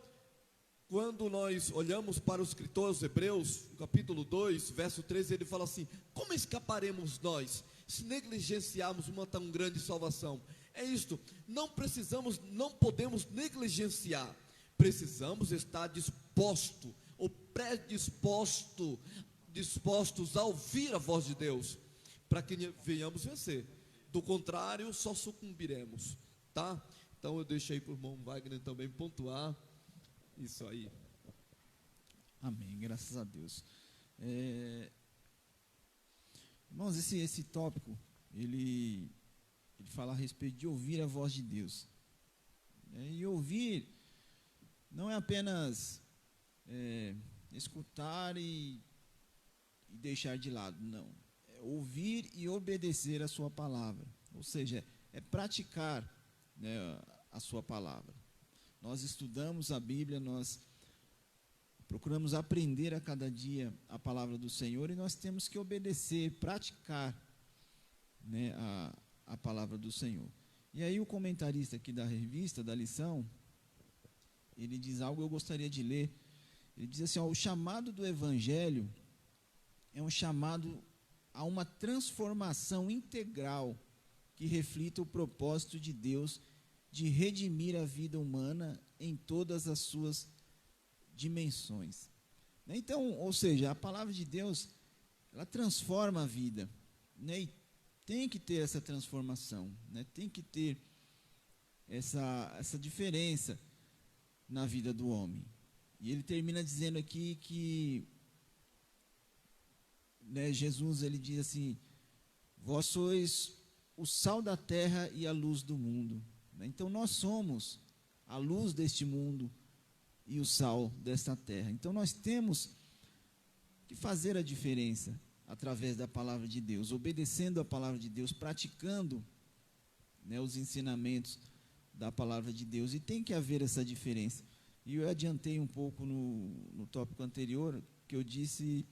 quando nós olhamos para o escritor aos Hebreus, capítulo 2, verso 13, ele fala assim: como escaparemos nós, se negligenciarmos uma tão grande salvação? É isto, não podemos negligenciar, precisamos estar dispostos a ouvir a voz de Deus, para que venhamos vencer. Do contrário, só sucumbiremos, tá? Então eu deixei para o irmão Wagner também pontuar isso aí. Amém, graças a Deus. Irmãos, esse tópico, ele fala a respeito de ouvir a voz de Deus. E ouvir não é apenas escutar e deixar de lado, não. É ouvir e obedecer a sua palavra. Ou seja, é praticar, né, a sua palavra. Nós estudamos a Bíblia, nós procuramos aprender a cada dia a palavra do Senhor e nós temos que obedecer, praticar, né, a palavra do Senhor. E aí o comentarista aqui da revista, da lição, ele diz algo que eu gostaria de ler. Ele diz assim, o chamado do Evangelho é um chamado a uma transformação integral que reflita o propósito de Deus de redimir a vida humana em todas as suas dimensões. Então, ou seja, a palavra de Deus, ela transforma a vida, né? E tem que ter essa transformação, né? Tem que ter essa diferença na vida do homem. E ele termina dizendo aqui que, né, Jesus, ele diz assim: vós sois o sal da terra e a luz do mundo. Então nós somos a luz deste mundo e o sal desta terra. Então nós temos que fazer a diferença através da palavra de Deus, obedecendo a palavra de Deus, praticando, né, os ensinamentos da palavra de Deus. E tem que haver essa diferença. E eu adiantei um pouco no tópico anterior, que eu disse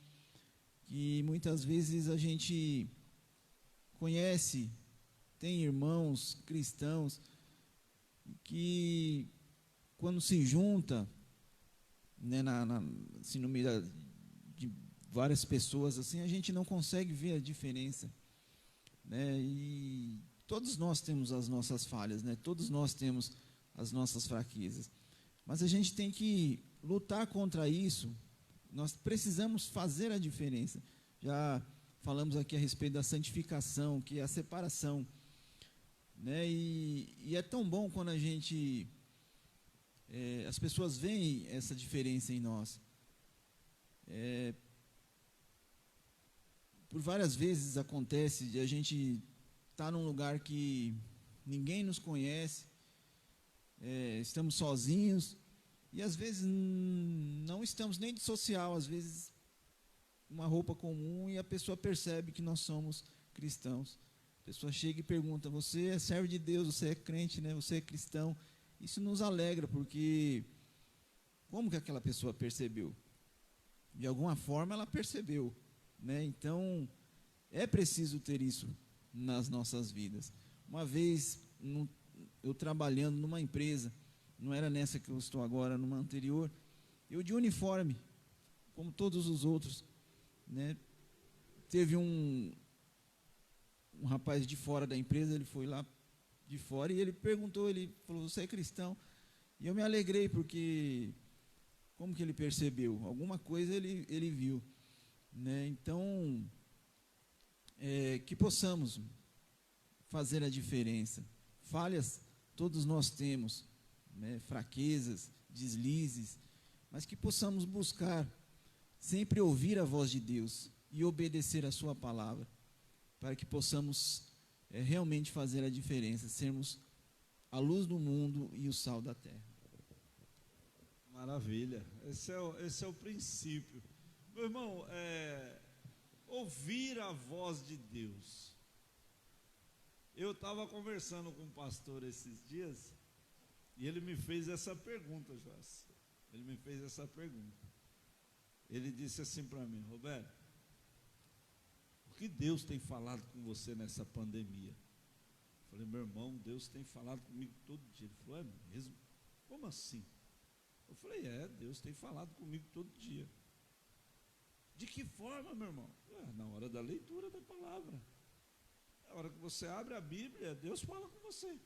que muitas vezes a gente conhece, tem irmãos cristãos que quando se junta, né, assim, no meio de várias pessoas, assim, a gente não consegue ver a diferença, né? E todos nós temos as nossas falhas, né? Todos nós temos as nossas fraquezas, mas a gente tem que lutar contra isso. Nós precisamos fazer a diferença. Já falamos aqui a respeito da santificação, que é a separação, né? E é tão bom quando a gente, as pessoas veem essa diferença em nós. Por várias vezes acontece de a gente estar num lugar que ninguém nos conhece, estamos sozinhos, e às vezes não estamos nem de social, às vezes uma roupa comum, e a pessoa percebe que nós somos cristãos. A pessoa chega e pergunta: você é servo de Deus, você é crente, né? Você é cristão? Isso nos alegra, porque como que aquela pessoa percebeu? De alguma forma ela percebeu, né? Então é preciso ter isso nas nossas vidas. Uma vez eu trabalhando numa empresa, não era nessa que eu estou agora, numa anterior, eu de uniforme, como todos os outros, né? Teve um rapaz de fora da empresa, ele foi lá de fora e ele perguntou, ele falou: você é cristão? E eu me alegrei, porque como que ele percebeu? Alguma coisa ele viu, né? Então, que possamos fazer a diferença. Falhas todos nós temos, né? Fraquezas, deslizes, mas que possamos buscar sempre ouvir a voz de Deus e obedecer a sua palavra, para que possamos realmente fazer a diferença, sermos a luz do mundo e o sal da terra. Maravilha, esse é o princípio. Meu irmão, ouvir a voz de Deus. Eu estava conversando com um pastor esses dias, e ele me fez essa pergunta, Joás. Ele me fez essa pergunta. Ele disse assim para mim: Roberto, o que Deus tem falado com você nessa pandemia? Eu falei: meu irmão, Deus tem falado comigo todo dia. Ele falou: é mesmo? Como assim? Eu falei: Deus tem falado comigo todo dia. De que forma, meu irmão? Na hora da leitura da palavra. Na hora que você abre a Bíblia, Deus fala com você.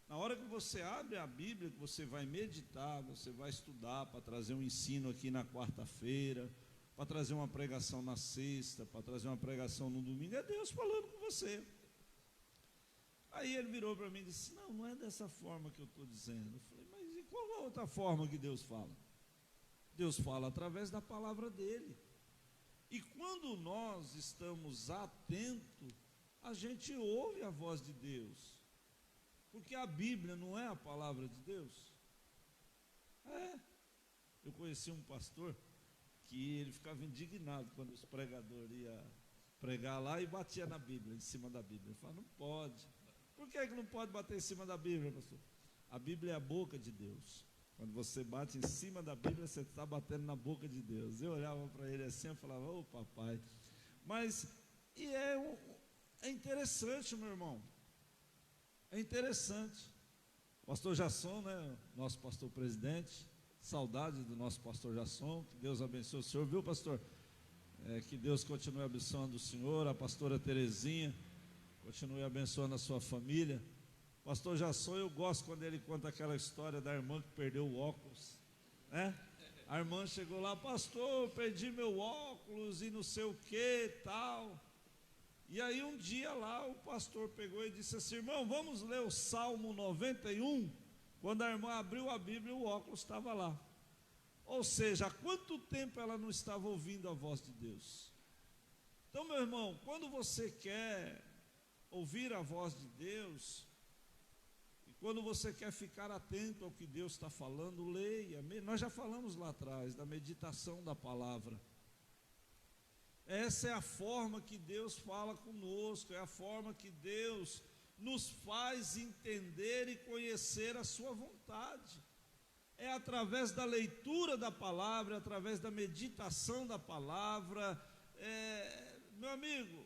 Na hora que você abre a Bíblia, que você vai meditar, você vai estudar para trazer um ensino aqui na quarta-feira, para trazer uma pregação na sexta, para trazer uma pregação no domingo, é Deus falando com você. Aí ele virou para mim e disse: não é dessa forma que eu estou dizendo. Eu falei: mas e qual a outra forma que Deus fala? Deus fala através da palavra dele. E quando nós estamos atentos, a gente ouve a voz de Deus. Porque a Bíblia não é a palavra de Deus? Eu conheci um pastor que ele ficava indignado quando os pregadores iam pregar lá e batia na Bíblia, em cima da Bíblia. Ele falava: não pode. Por que não pode bater em cima da Bíblia, pastor? A Bíblia é a boca de Deus. Quando você bate em cima da Bíblia, você está batendo na boca de Deus. Eu olhava para ele assim, eu falava: ô papai. Mas, é interessante, meu irmão. É interessante. Pastor Jasson, né? Nosso pastor presidente. Saudade do nosso pastor Jasson. Que Deus abençoe o senhor, viu, pastor? Que Deus continue abençoando o senhor, a pastora Terezinha. Continue abençoando a sua família. Pastor Jasson, eu gosto quando ele conta aquela história da irmã que perdeu o óculos, né? A irmã chegou lá: pastor, perdi meu óculos e não sei o que, tal. E aí um dia lá o pastor pegou e disse assim: irmão, vamos ler o Salmo 91? Quando a irmã abriu a Bíblia, o óculos estava lá. Ou seja, há quanto tempo ela não estava ouvindo a voz de Deus? Então, meu irmão, quando você quer ouvir a voz de Deus, e quando você quer ficar atento ao que Deus está falando, leia. Nós já falamos lá atrás da meditação da palavra. Essa é a forma que Deus fala conosco, é a forma que Deus nos faz entender e conhecer a sua vontade. É através da leitura da palavra, é através da meditação da palavra, meu amigo.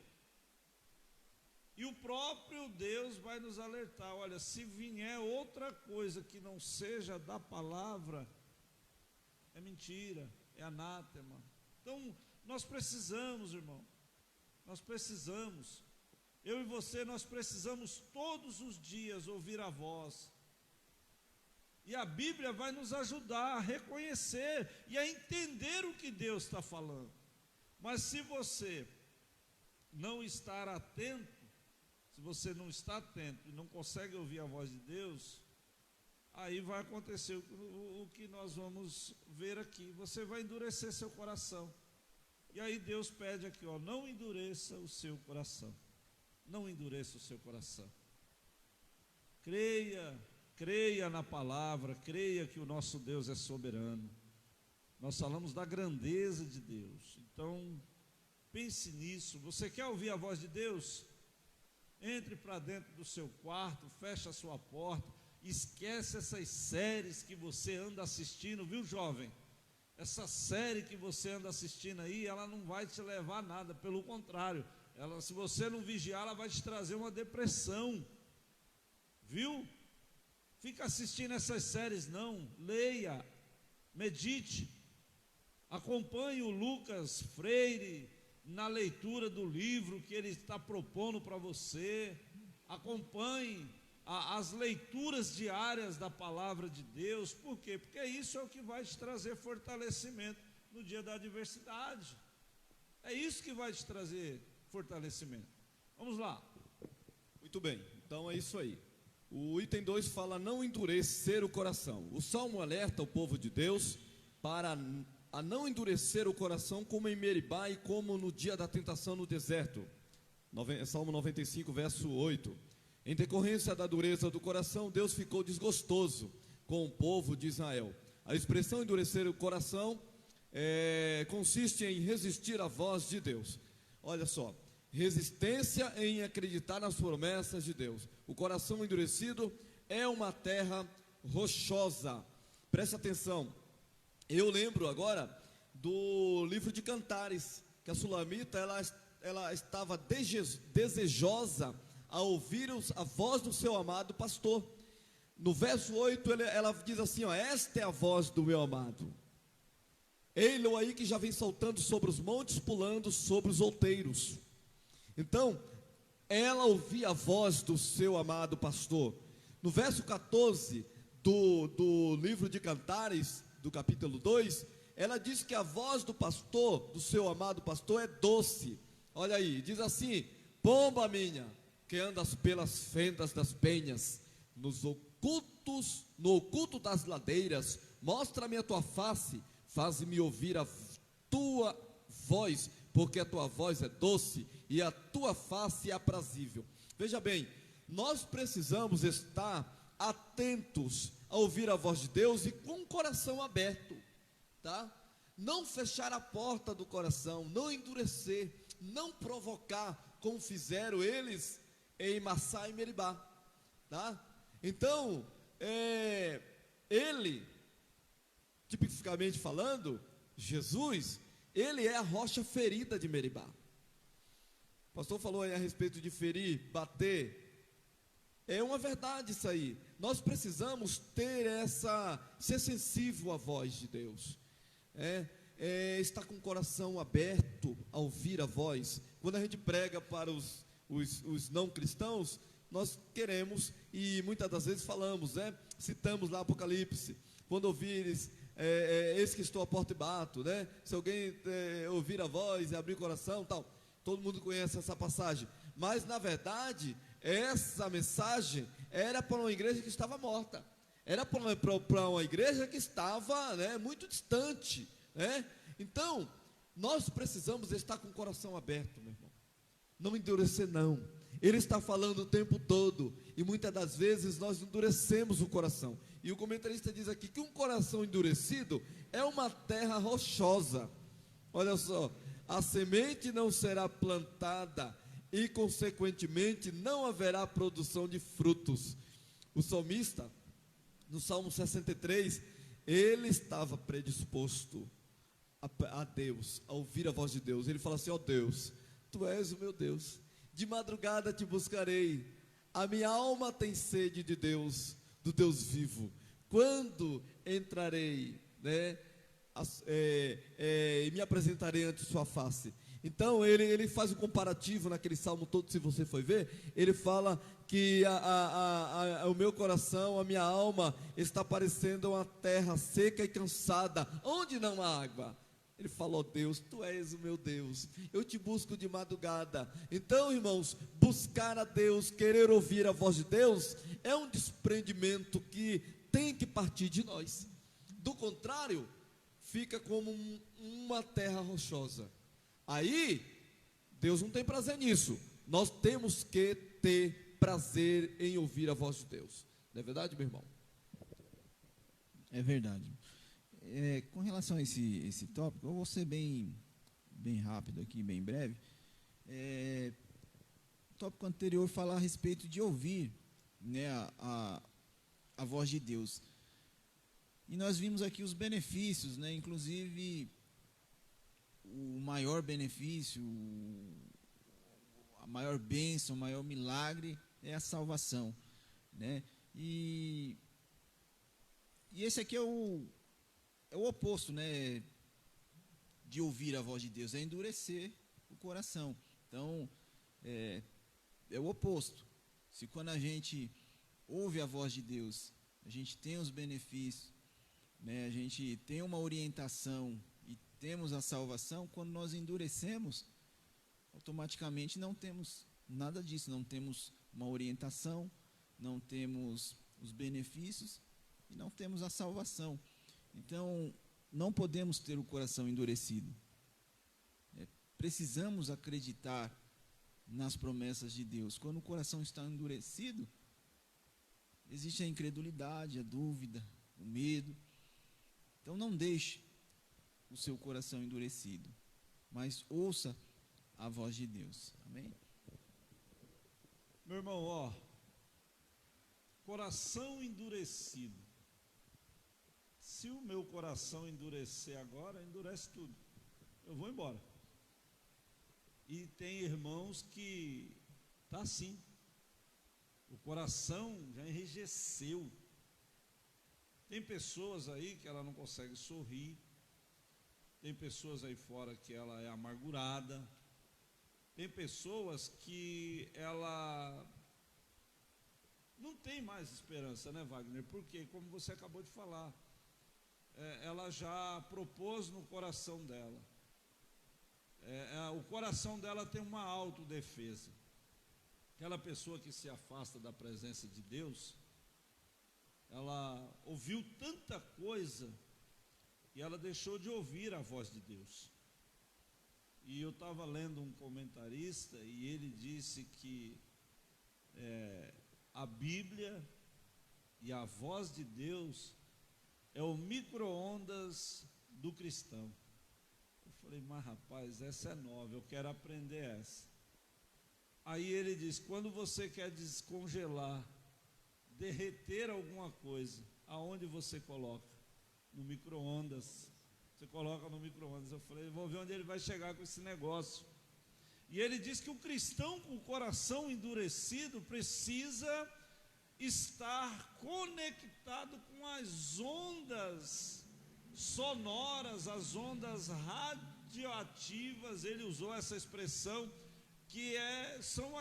E o próprio Deus vai nos alertar: olha, se vier outra coisa que não seja da palavra, é mentira, é anátema. Então, nós precisamos, irmão, eu e você, nós precisamos todos os dias ouvir a voz. E a Bíblia vai nos ajudar a reconhecer e a entender o que Deus está falando. Mas se você não estar atento, se você não está atento e não consegue ouvir a voz de Deus, aí vai acontecer o que nós vamos ver aqui. Você vai endurecer seu coração. E aí Deus pede aqui, ó, não endureça o seu coração. Não endureça o seu coração. Creia na palavra, creia que o nosso Deus é soberano. Nós falamos da grandeza de Deus. Então, pense nisso. Você quer ouvir a voz de Deus? Entre para dentro do seu quarto, feche a sua porta, esquece essas séries que você anda assistindo, viu, jovem? Essa série que você anda assistindo aí, ela não vai te levar a nada, pelo contrário, se você não vigiar, ela vai te trazer uma depressão, viu? Fica assistindo essas séries não, leia, medite, acompanhe o Lucas Freire na leitura do livro que ele está propondo para você, acompanhe as leituras diárias da palavra de Deus. Por quê? Porque isso é o que vai te trazer fortalecimento no dia da adversidade. É isso que vai te trazer fortalecimento. Vamos lá. Muito bem, então é isso aí. O item 2 fala não endurecer o coração. O Salmo alerta o povo de Deus para a não endurecer o coração como em Meribá e como no dia da tentação no deserto. Salmo 95, verso 8. Em decorrência da dureza do coração, Deus ficou desgostoso com o povo de Israel. A expressão endurecer o coração consiste em resistir à voz de Deus. Olha só, resistência em acreditar nas promessas de Deus. O coração endurecido é uma terra rochosa. Preste atenção, eu lembro agora do livro de Cantares, que a Sulamita ela estava desejosa a ouvir a voz do seu amado pastor. No verso 8 ela diz assim, ó, esta é a voz do meu amado, ele aí que já vem saltando sobre os montes, pulando sobre os outeiros. Então ela ouvia a voz do seu amado pastor. No verso 14 do livro de Cantares, do capítulo 2, ela diz que a voz do pastor, do seu amado pastor, é doce. Olha aí, diz assim, pomba minha, que andas pelas fendas das penhas, no oculto das ladeiras, mostra-me a tua face, faz-me ouvir a tua voz, porque a tua voz é doce e a tua face é aprazível. Veja bem, nós precisamos estar atentos a ouvir a voz de Deus e com o coração aberto, tá? Não fechar a porta do coração, não endurecer, não provocar, como fizeram eles em Massá e Meribá, tá? Então, ele, tipicamente falando, Jesus, ele é a rocha ferida de Meribá. O pastor falou aí a respeito de ferir, bater. É uma verdade isso aí. Nós precisamos ser sensível à voz de Deus. Estar com o coração aberto a ouvir a voz. Quando a gente prega para os não cristãos, nós queremos, e muitas das vezes falamos, citamos lá Apocalipse, quando ouvires, eis que estou à porta e bato, se alguém ouvir a voz e abrir o coração, tal, todo mundo conhece essa passagem, mas na verdade, essa mensagem era para uma igreja que estava morta, era para uma igreja que estava muito distante, então, nós precisamos estar com o coração aberto, meu irmão, não endurecer não. Ele está falando o tempo todo, e muitas das vezes nós endurecemos o coração, e o comentarista diz aqui, que um coração endurecido é uma terra rochosa. Olha só, a semente não será plantada, e consequentemente não haverá produção de frutos. O salmista, no Salmo 63, ele estava predisposto a Deus, a ouvir a voz de Deus. Ele fala assim, ó Deus, tu és o meu Deus, de madrugada te buscarei, a minha alma tem sede de Deus, do Deus vivo, quando entrarei, e me apresentarei ante sua face. Então ele faz um comparativo naquele salmo todo, se você for ver, ele fala que o meu coração, a minha alma está parecendo uma terra seca e cansada, onde não há água. Ele falou: Deus, tu és o meu Deus, eu te busco de madrugada. Então, irmãos, buscar a Deus, querer ouvir a voz de Deus, é um desprendimento que tem que partir de nós. Do contrário, fica como uma terra rochosa. Aí, Deus não tem prazer nisso. Nós temos que ter prazer em ouvir a voz de Deus. Não é verdade, meu irmão? É verdade. Com relação a esse tópico, eu vou ser bem rápido aqui, bem breve. O tópico anterior fala a respeito de ouvir, né, a voz de Deus. E nós vimos aqui os benefícios, né, inclusive o maior benefício, a maior bênção, o maior milagre é a salvação, né? E esse aqui é o oposto, né, de ouvir a voz de Deus, é endurecer o coração. Então, é o oposto. Se quando a gente ouve a voz de Deus, a gente tem os benefícios, né, a gente tem uma orientação e temos a salvação, quando nós endurecemos, automaticamente não temos nada disso, não temos uma orientação, não temos os benefícios e não temos a salvação. Então, não podemos ter o coração endurecido. Precisamos acreditar nas promessas de Deus. Quando o coração está endurecido, existe a incredulidade, a dúvida, o medo. Então, não deixe o seu coração endurecido, mas ouça a voz de Deus. Amém? Meu irmão, coração endurecido. Se o meu coração endurecer agora, endurece tudo. Eu vou embora. E tem irmãos que tá assim. O coração já enrijeceu. Tem pessoas aí que ela não consegue sorrir. Tem pessoas aí fora que ela é amargurada. Tem pessoas que ela não tem mais esperança, né, Wagner? Porque, como você acabou de falar, ela já propôs no coração dela. O coração dela tem uma autodefesa. Aquela pessoa que se afasta da presença de Deus, ela ouviu tanta coisa e ela deixou de ouvir a voz de Deus. E eu estava lendo um comentarista e ele disse que a Bíblia e a voz de Deus é o micro-ondas do cristão. Eu falei, mas rapaz, essa é nova, eu quero aprender essa. Aí ele diz, quando você quer descongelar, derreter alguma coisa, aonde você coloca? No micro-ondas. Você coloca no micro-ondas. Eu falei, vou ver onde ele vai chegar com esse negócio. E ele diz que o cristão com o coração endurecido precisa estar conectado com as ondas sonoras, as ondas radioativas. Ele usou essa expressão, que são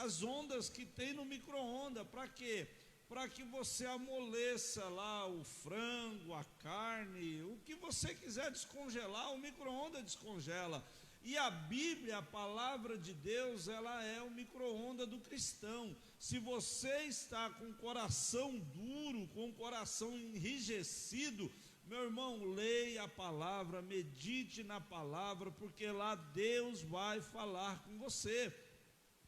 as ondas que tem no micro-ondas. Para quê? Para que você amoleça lá o frango, a carne, o que você quiser descongelar, o micro-ondas descongela. E a Bíblia, a palavra de Deus, ela é o micro-ondas do cristão. Se você está com o coração duro, com o coração enrijecido, meu irmão, leia a palavra, medite na palavra, porque lá Deus vai falar com você.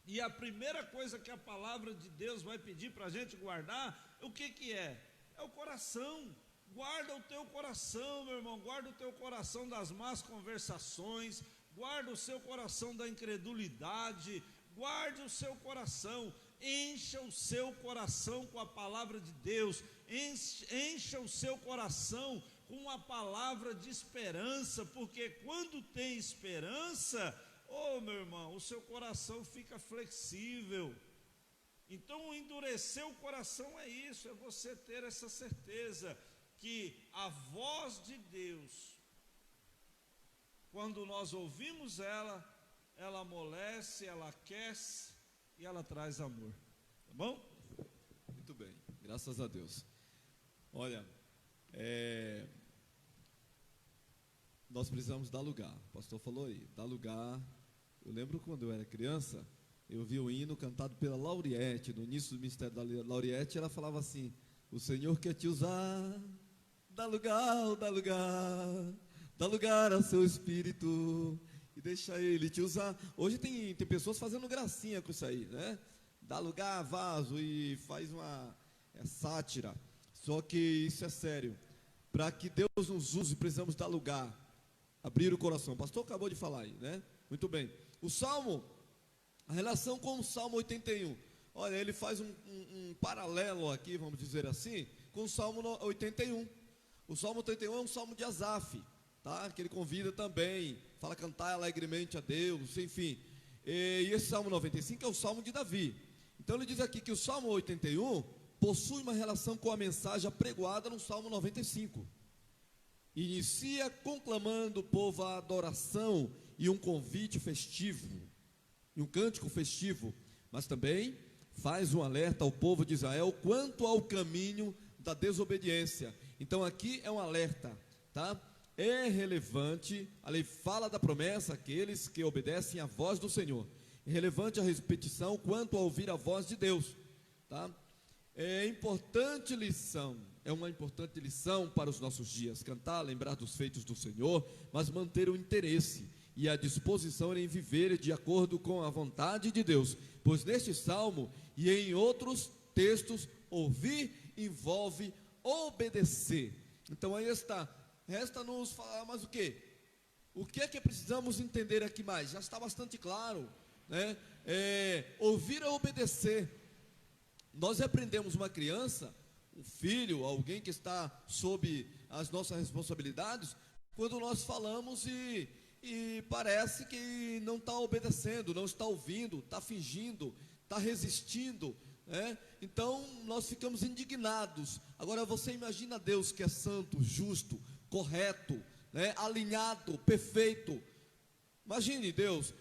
E a primeira coisa que a palavra de Deus vai pedir para a gente guardar, o que é? É o coração. Guarda o teu coração, meu irmão, guarda o teu coração das más conversações, guarda o seu coração da incredulidade, guarde o seu coração, encha o seu coração com a palavra de Deus, encha o seu coração com a palavra de esperança, porque quando tem esperança, meu irmão, o seu coração fica flexível. Então, endurecer o coração é isso, é você ter essa certeza que a voz de Deus, quando nós ouvimos ela amolece, ela aquece e ela traz amor. Tá bom? Muito bem, graças a Deus. Olha, nós precisamos dar lugar. O pastor falou aí, dar lugar. Eu lembro quando eu era criança, eu vi o hino cantado pela Lauriette, no início do ministério da Lauriette, ela falava assim: o Senhor quer te usar, dá lugar, dá lugar, dá lugar ao seu espírito e deixa ele te usar. Hoje tem pessoas fazendo gracinha com isso aí, né? Dá lugar, vaso, e faz uma sátira. Só que isso é sério. Para que Deus nos use, precisamos dar lugar, abrir o coração. O pastor acabou de falar aí, né? Muito bem. O Salmo, a relação com o Salmo 81. Olha, ele faz um paralelo aqui, vamos dizer assim, com o Salmo 81. O Salmo 81 é um salmo de Asaf, tá? Que ele convida também, fala cantar alegremente a Deus, enfim. E esse Salmo 95 é o Salmo de Davi. Então ele diz aqui que o Salmo 81 possui uma relação com a mensagem apregoada no Salmo 95. Inicia conclamando o povo à adoração e um convite festivo, e um cântico festivo, mas também faz um alerta ao povo de Israel quanto ao caminho da desobediência. Então aqui é um alerta, tá? É relevante, a lei fala da promessa àqueles que obedecem à voz do Senhor. É relevante a repetição quanto a ouvir a voz de Deus, tá? É uma importante lição para os nossos dias, cantar, lembrar dos feitos do Senhor, mas manter o interesse e a disposição em viver de acordo com a vontade de Deus, pois neste salmo e em outros textos, ouvir envolve obedecer. Então aí está, resta-nos falar mais o quê? O que é que precisamos entender aqui mais? Já está bastante claro, né? Ouvir é obedecer. Nós aprendemos uma criança, um filho, alguém que está sob as nossas responsabilidades, quando nós falamos e parece que não está obedecendo, não está ouvindo, está fingindo, está resistindo, né? Então nós ficamos indignados. Agora você imagina Deus que é santo, justo, correto, né? Alinhado, perfeito. Imagine Deus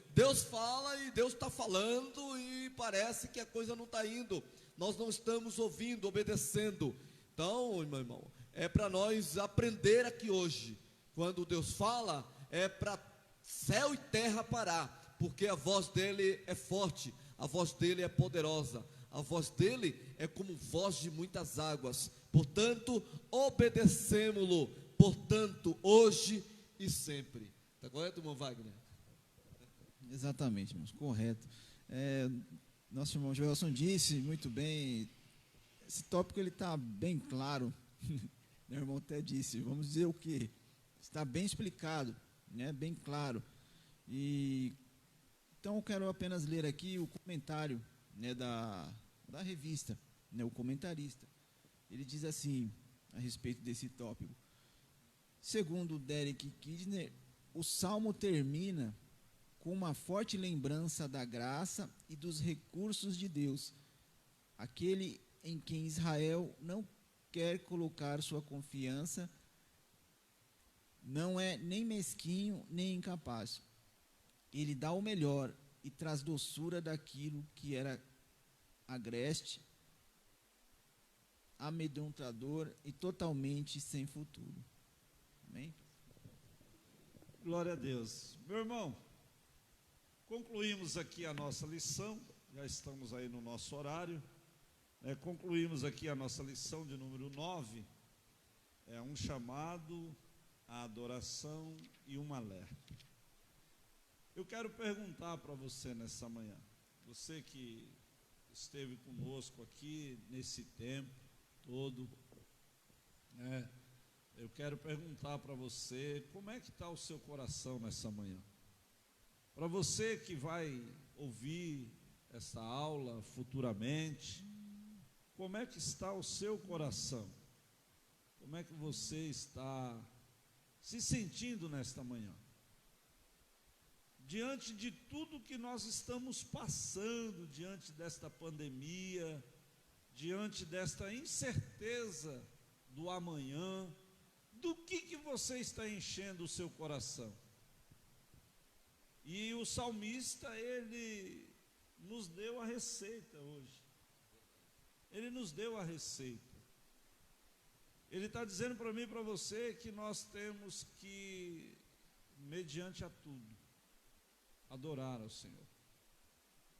fala e Deus está falando e parece que a coisa não está indo. Nós não estamos ouvindo, obedecendo. Então, meu irmão, é para nós aprender aqui hoje. Quando Deus fala, é para céu e terra parar, porque a voz dele é forte, a voz dele é poderosa, a voz dele é como voz de muitas águas. Portanto, obedecemos-lo, portanto, hoje e sempre. Está correto, irmão Wagner? Exatamente, irmãos, correto. Nosso irmão Joelson disse muito bem, esse tópico ele está bem claro. Meu irmão até disse, vamos dizer o que? Está bem explicado, né? Bem claro. Então eu quero apenas ler aqui o comentário, né, da revista, né, o comentarista. Ele diz assim, a respeito desse tópico: segundo Derek Kidner, o Salmo termina com uma forte lembrança da graça e dos recursos de Deus, aquele em quem Israel não quer colocar sua confiança, não é nem mesquinho nem incapaz. Ele dá o melhor e traz doçura daquilo que era agreste, amedrontador e totalmente sem futuro. Amém? Glória a Deus. Meu irmão, concluímos aqui a nossa lição, já estamos aí no nosso horário, concluímos aqui a nossa lição de número 9, é um chamado à adoração e um alerta. Eu quero perguntar para você nessa manhã, você que esteve conosco aqui nesse tempo todo, eu quero perguntar para você, como é que está o seu coração nessa manhã? Para você que vai ouvir essa aula futuramente, como é que está o seu coração? Como é que você está se sentindo nesta manhã? Diante de tudo que nós estamos passando, diante desta pandemia, diante desta incerteza do amanhã, do que você está enchendo o seu coração? E o salmista, ele nos deu a receita hoje. Ele nos deu a receita. Ele está dizendo para mim e para você que nós temos que mediante a tudo, adorar ao Senhor.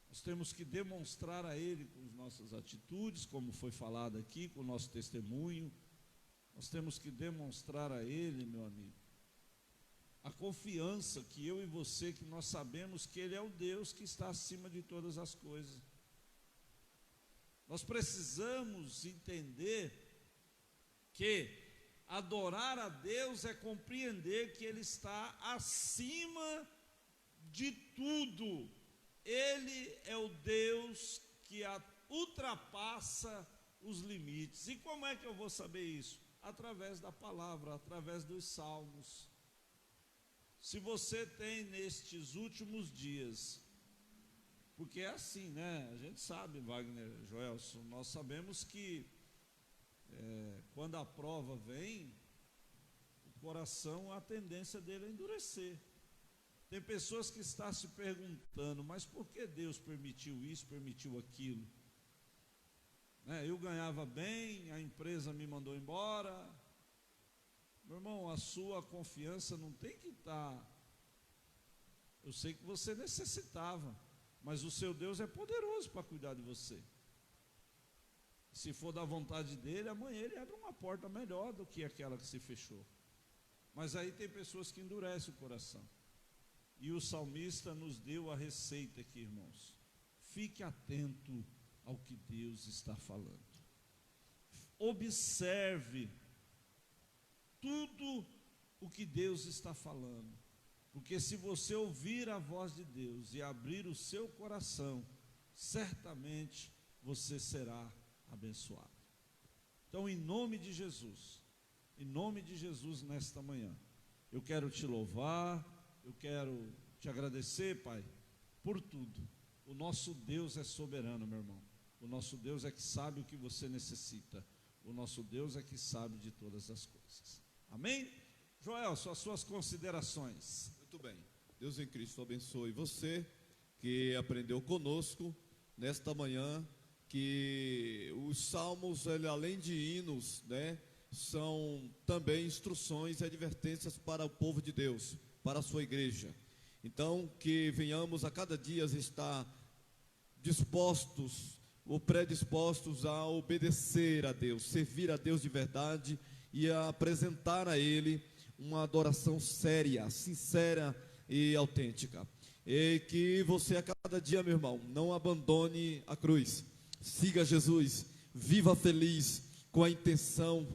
Nós temos que demonstrar a Ele com as nossas atitudes, como foi falado aqui, com o nosso testemunho. Nós temos que demonstrar a Ele, meu amigo, a confiança que eu e você, que nós sabemos que Ele é o Deus que está acima de todas as coisas. Nós precisamos entender que adorar a Deus é compreender que Ele está acima de tudo. Ele é o Deus que ultrapassa os limites. E como é que eu vou saber isso? Através da palavra, através dos salmos. Se você tem nestes últimos dias, porque é assim, né? A gente sabe, Wagner, Joelson, nós sabemos que quando a prova vem, o coração, a tendência dele é endurecer. Tem pessoas que estão se perguntando, mas por que Deus permitiu isso, permitiu aquilo? Eu ganhava bem, a empresa me mandou embora. Meu irmão, a sua confiança não tem que estar... Eu sei que você necessitava, mas o seu Deus é poderoso para cuidar de você. Se for da vontade dele, amanhã ele abre uma porta melhor do que aquela que se fechou. Mas aí tem pessoas que endurecem o coração. E o salmista nos deu a receita aqui, irmãos. Fique atento ao que Deus está falando. Observe tudo o que Deus está falando. Porque se você ouvir a voz de Deus e abrir o seu coração, certamente você será abençoado. Então, em nome de Jesus, nesta manhã, eu quero te louvar, eu quero te agradecer, Pai, por tudo. O nosso Deus é soberano, meu irmão. O nosso Deus é que sabe o que você necessita. O nosso Deus é que sabe de todas as coisas. Amém? Joel, as suas considerações. Muito bem. Deus em Cristo abençoe você que aprendeu conosco nesta manhã que os salmos, além de hinos, são também instruções e advertências para o povo de Deus, para a sua igreja. Então, que venhamos a cada dia estar dispostos ou predispostos a obedecer a Deus, servir a Deus de verdade e a apresentar a Ele uma adoração séria, sincera e autêntica. E que você a cada dia, meu irmão, não abandone a cruz. Siga Jesus, viva feliz com a intenção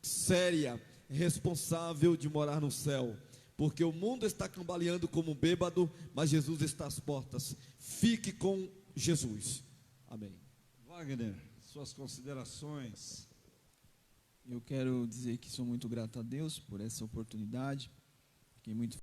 séria, responsável de morar no céu. Porque o mundo está cambaleando como um bêbado, mas Jesus está às portas. Fique com Jesus. Amém. Wagner, suas considerações. Eu quero dizer que sou muito grato a Deus por essa oportunidade. Fiquei muito